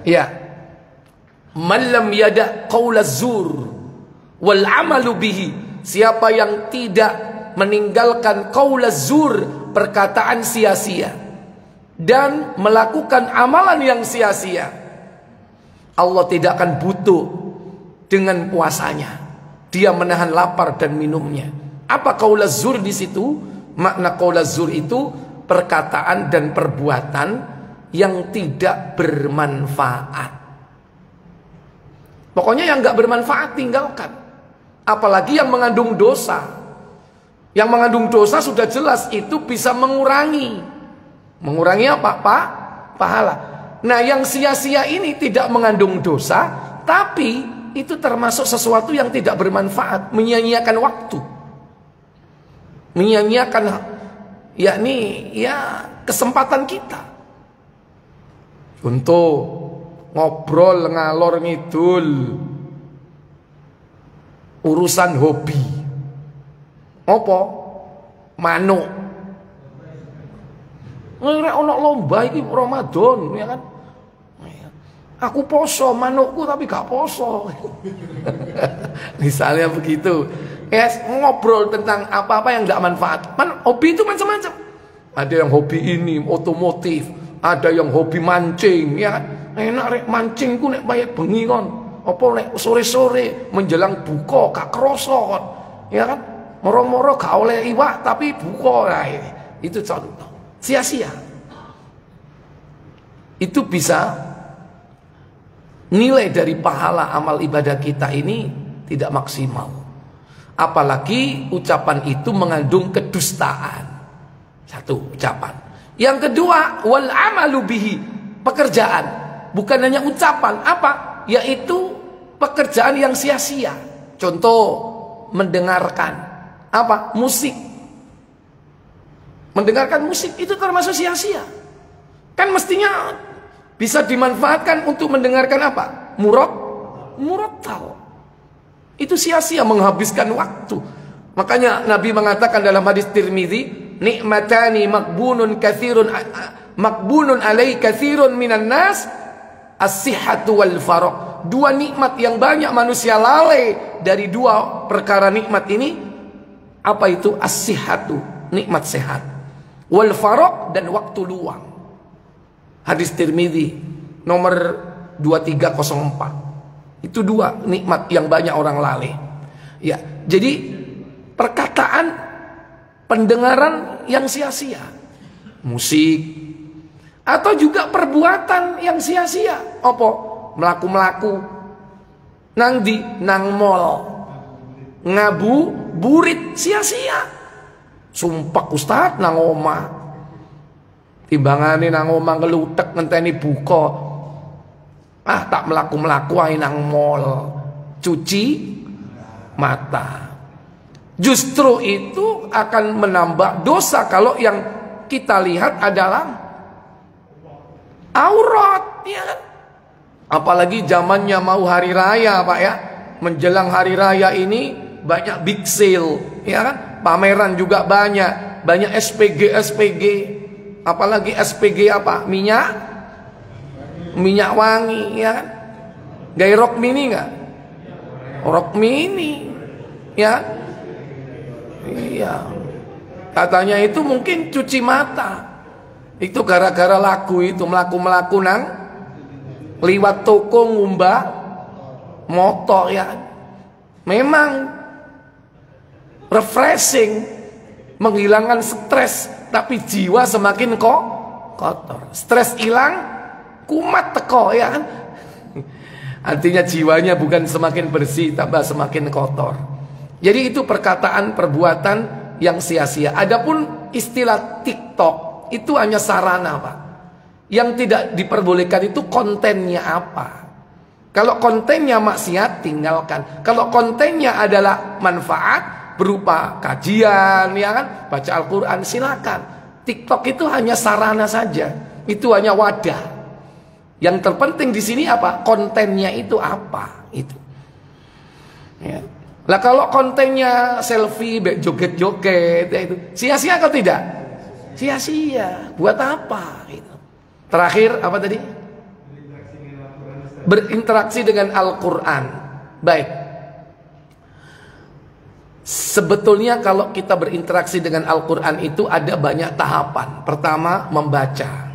Iya. Man lam yada qaula zur wal amalu bihi. Siapa yang tidak meninggalkan qaula zur, perkataan sia-sia, dan melakukan amalan yang sia-sia, Allah tidak akan butuh dengan puasanya. Dia menahan lapar dan minumnya. Apa qaula zur di situ? Makna qaula zur itu perkataan dan perbuatan yang tidak bermanfaat. Pokoknya yang nggak bermanfaat tinggalkan. Apalagi yang mengandung dosa. Yang mengandung dosa sudah jelas itu bisa mengurangi. Mengurangi apa, Pak? Pahala. Nah, yang sia-sia ini tidak mengandung dosa, tapi itu termasuk sesuatu yang tidak bermanfaat, menyia-nyiakan waktu. Menyia-nyiakan yakni ya kesempatan kita. Untuk ngobrol ngalor ngidul urusan hobi. Apa? Manuk. Nek ana lomba iki Ramadan, ya kan? Aku poso manukku tapi gak poso. Misalnya begitu. Yes, ngobrol tentang apa-apa yang gak manfaat. Hobi itu macam-macam. Ada yang hobi ini otomotif, ada yang hobi mancing, ya kan? Enak rek mancingku nek bayar bengi kon. Apa nek sore-sore menjelang buka gak kroso kon. Ya kan? Moro-moro gak oleh iwak tapi buka. Nah, itu contoh. Sia-sia. Itu bisa nilai dari pahala amal ibadah kita ini tidak maksimal. Apalagi ucapan itu mengandung kedustaan. Satu ucapan. Yang kedua, wal amalu bihi, pekerjaan. Bukan hanya ucapan, apa? Yaitu pekerjaan yang sia-sia. Contoh, mendengarkan apa? Musik. Mendengarkan musik itu termasuk sia-sia. Kan mestinya bisa dimanfaatkan untuk mendengarkan apa? Murattal. Itu sia-sia, menghabiskan waktu. Makanya Nabi mengatakan dalam hadis Tirmidzi, nikmatani makbunun alai katsirun minan nas, as-sihhatu wal faragh. Dua nikmat yang banyak manusia lalai dari dua perkara nikmat ini. Apa itu? As-sihhatu, nikmat sehat. Wal faragh, dan waktu luang. Hadis Tirmidzi nomor 2304. Itu dua nikmat yang banyak orang lalai. Ya, jadi perkataan, pendengaran yang sia-sia, musik, atau juga perbuatan yang sia-sia. Apa? Melaku-melaku, nang di nang mall, ngabu burit, sia-sia. Sumpah Ustaz nang omah, timbangane nang omah ngelutek ngenteni buka. Tak melaku-melaku ae nang mall, cuci mata. Justru itu akan menambah dosa kalau yang kita lihat adalah aurat, ya kan? Apalagi zamannya mau hari raya, Pak ya. Menjelang hari raya ini banyak big sale, ya kan? Pameran juga banyak SPG. Apalagi SPG apa? Minyak wangi, ya kan? Gaya rok mini enggak? Rok mini, ya. Iya. Katanya itu mungkin cuci mata. Itu gara-gara lagu itu, melaku nang liwat toko ngumbah motor, ya. Memang refreshing, menghilangkan stres, tapi jiwa semakin kotor. Stres hilang, kumat teko, ya kan? Artinya jiwanya bukan semakin bersih, tambah semakin kotor. Jadi itu perkataan, perbuatan yang sia-sia. Adapun istilah TikTok itu hanya sarana, Pak. Yang tidak diperbolehkan itu kontennya apa. Kalau kontennya maksiat, tinggalkan. Kalau kontennya adalah manfaat berupa kajian, ya kan, baca Al-Quran, silakan. TikTok itu hanya sarana saja. Itu hanya wadah. Yang terpenting di sini apa? Kontennya itu apa? Itu. Ya. Lah kalau kontennya selfie, joget-joget, ya itu sia-sia atau tidak? Sia-sia. Buat apa? Gitu. Terakhir apa tadi? Berinteraksi dengan Al-Quran. Baik. Sebetulnya kalau kita berinteraksi dengan Al-Quran itu ada banyak tahapan. Pertama, membaca.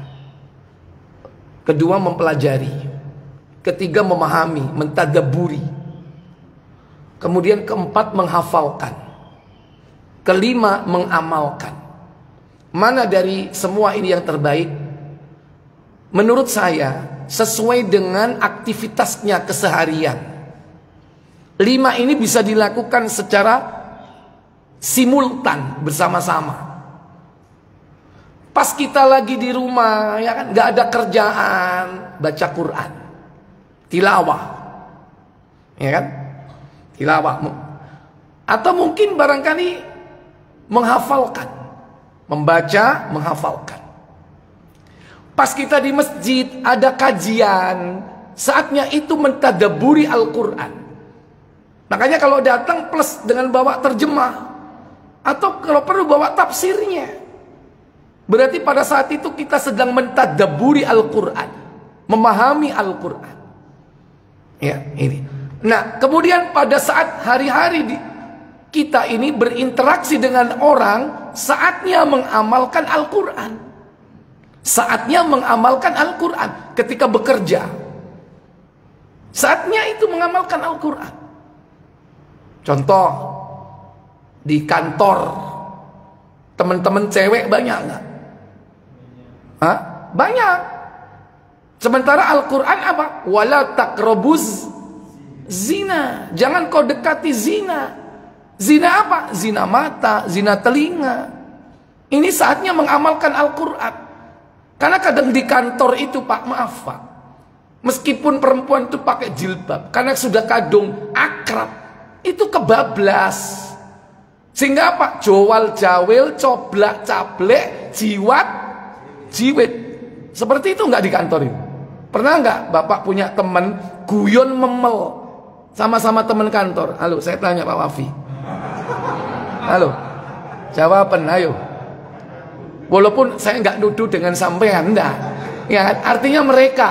Kedua, mempelajari. Ketiga, memahami, mentadabburi. Kemudian keempat, menghafalkan. Kelima, mengamalkan. Mana dari semua ini yang terbaik? Menurut saya, sesuai dengan aktivitasnya keseharian. 5 ini bisa dilakukan secara simultan, bersama-sama. Pas kita lagi di rumah, ya kan, nggak ada kerjaan, baca Quran, tilawah, ya kan, tilawah. Atau mungkin barangkali menghafalkan, membaca, menghafalkan. Pas kita di masjid ada kajian, saatnya itu mentadabburi Al-Quran. Makanya kalau datang plus dengan bawa terjemah, atau kalau perlu bawa tafsirnya. Berarti pada saat itu kita sedang mentadabburi Al-Quran, memahami Al-Quran. Ya, ini. Nah, kemudian pada saat hari-hari kita ini berinteraksi dengan orang, saatnya mengamalkan Al-Quran. Saatnya mengamalkan Al-Quran ketika bekerja. Saatnya itu mengamalkan Al-Quran. Contoh, di kantor, teman-teman cewek banyak nggak? Banyak. Sementara Al-Quran apa? Wala taqrabuz zina. Jangan kau dekati zina. Zina apa? Zina mata, zina telinga. Ini saatnya mengamalkan Al-Quran. Karena kadang di kantor itu, Pak, maaf Pak, meskipun perempuan itu pakai jilbab, karena sudah kadung akrab, itu kebablas. Sehingga apa? Jowal jawil, coblak cablek, jiwat jiwit. Seperti itu nggak di kantor ini? Pernah nggak Bapak punya teman guyon memel sama-sama teman kantor? Halo, saya tanya Pak Wafi. Halo, jawaban ayo. Walaupun saya nggak nuduh dengan sampean, enggak. Ya kan? Artinya mereka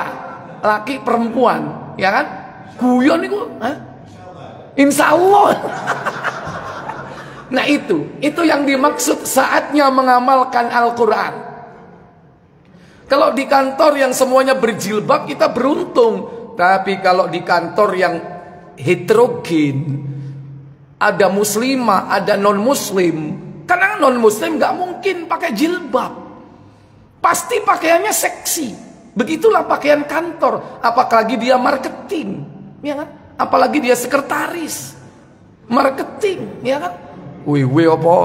laki perempuan, ya kan? Guyon itu, insya Allah. Nah itu yang dimaksud saatnya mengamalkan Al-Quran. Kalau di kantor yang semuanya berjilbab kita beruntung. Tapi kalau di kantor yang heterogen, ada muslimah, ada non muslim. Karena non muslim nggak mungkin pakai jilbab. Pasti pakaiannya seksi. Begitulah pakaian kantor. Apalagi dia marketing, ya kan? Apalagi dia sekretaris marketing, ya kan? Wih apa?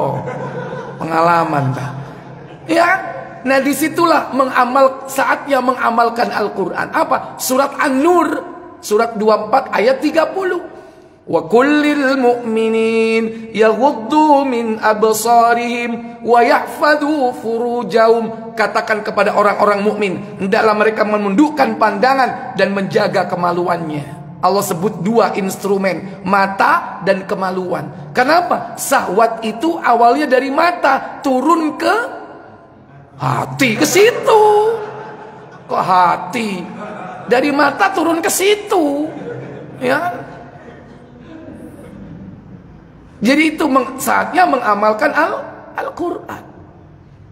Pengalaman tak? Ya. Nah disitulah saatnya mengamalkan Al-Quran. Apa? Surat An-Nur, surat 24 ayat 30. Wa kullil mu'minin yaghuddu min absarihim wa yahfadhu furujahum. Katakan kepada orang-orang mukmin, hendaklah mereka menundukkan pandangan dan menjaga kemaluannya. Allah sebut dua instrumen, mata dan kemaluan. Kenapa? Syahwat itu awalnya dari mata, turun ke hati, ke situ. Kok hati? Dari mata turun ke situ. Ya. Jadi itu saatnya mengamalkan Al-Quran.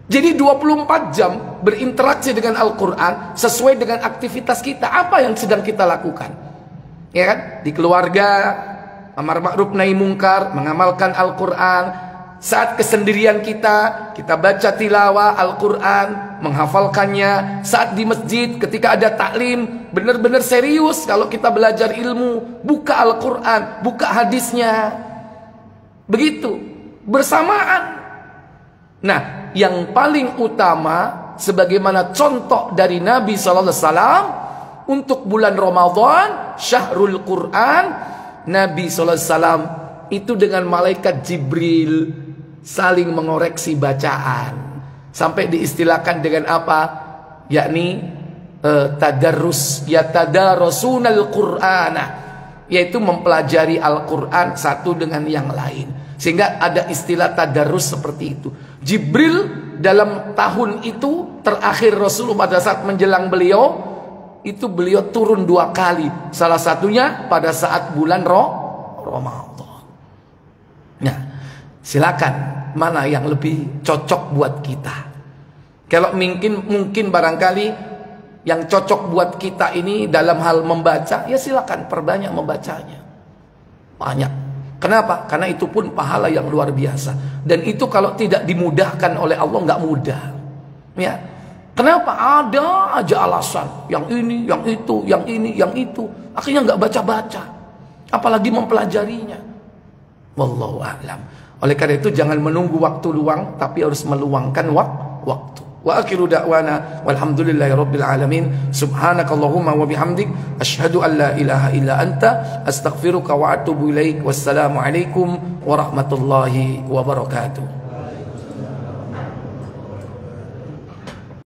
Jadi 24 jam berinteraksi dengan Al-Quran sesuai dengan aktivitas kita. Apa yang sedang kita lakukan? Ya kan? Di keluarga, amar ma'ruf nahi mungkar, mengamalkan Al-Quran. Saat kesendirian kita baca tilawah Al-Quran, menghafalkannya. Saat di masjid ketika ada taklim, benar-benar serius kalau kita belajar ilmu, buka Al-Quran, buka hadisnya. Begitu, bersamaan. Nah, yang paling utama sebagaimana contoh dari Nabi SAW untuk bulan Ramadan, Syahrul Quran, Nabi SAW itu dengan malaikat Jibril saling mengoreksi bacaan. Sampai diistilahkan dengan apa? Yakni tadarrus, yatadarrasunal Qur'ana, yaitu mempelajari Al-Quran satu dengan yang lain. Sehingga ada istilah tadarrus seperti itu. Jibril dalam tahun itu terakhir Rasulullah pada saat menjelang beliau turun 2 kali. Salah satunya pada saat bulan Ramadan. Nah, silakan mana yang lebih cocok buat kita. Kalau mungkin barangkali yang cocok buat kita ini dalam hal membaca, ya silakan perbanyak membacanya. Banyak. Kenapa? Karena itu pun pahala yang luar biasa. Dan itu kalau tidak dimudahkan oleh Allah nggak mudah. Ya. Kenapa? Ada aja alasan. Yang ini, yang itu, yang ini, yang itu. Akhirnya nggak baca-baca. Apalagi mempelajarinya. Wallahu a'lam. Oleh karena itu jangan menunggu waktu luang, tapi harus meluangkan waktu. Wa akhiru da'wana walhamdulillahi rabbil alamin. Subhanakallahumma wa bihamdik asyhadu an la ilaha illa anta astaghfiruka wa atubu ilaik. Wassalamu alaikum warahmatullahi wabarakatuh.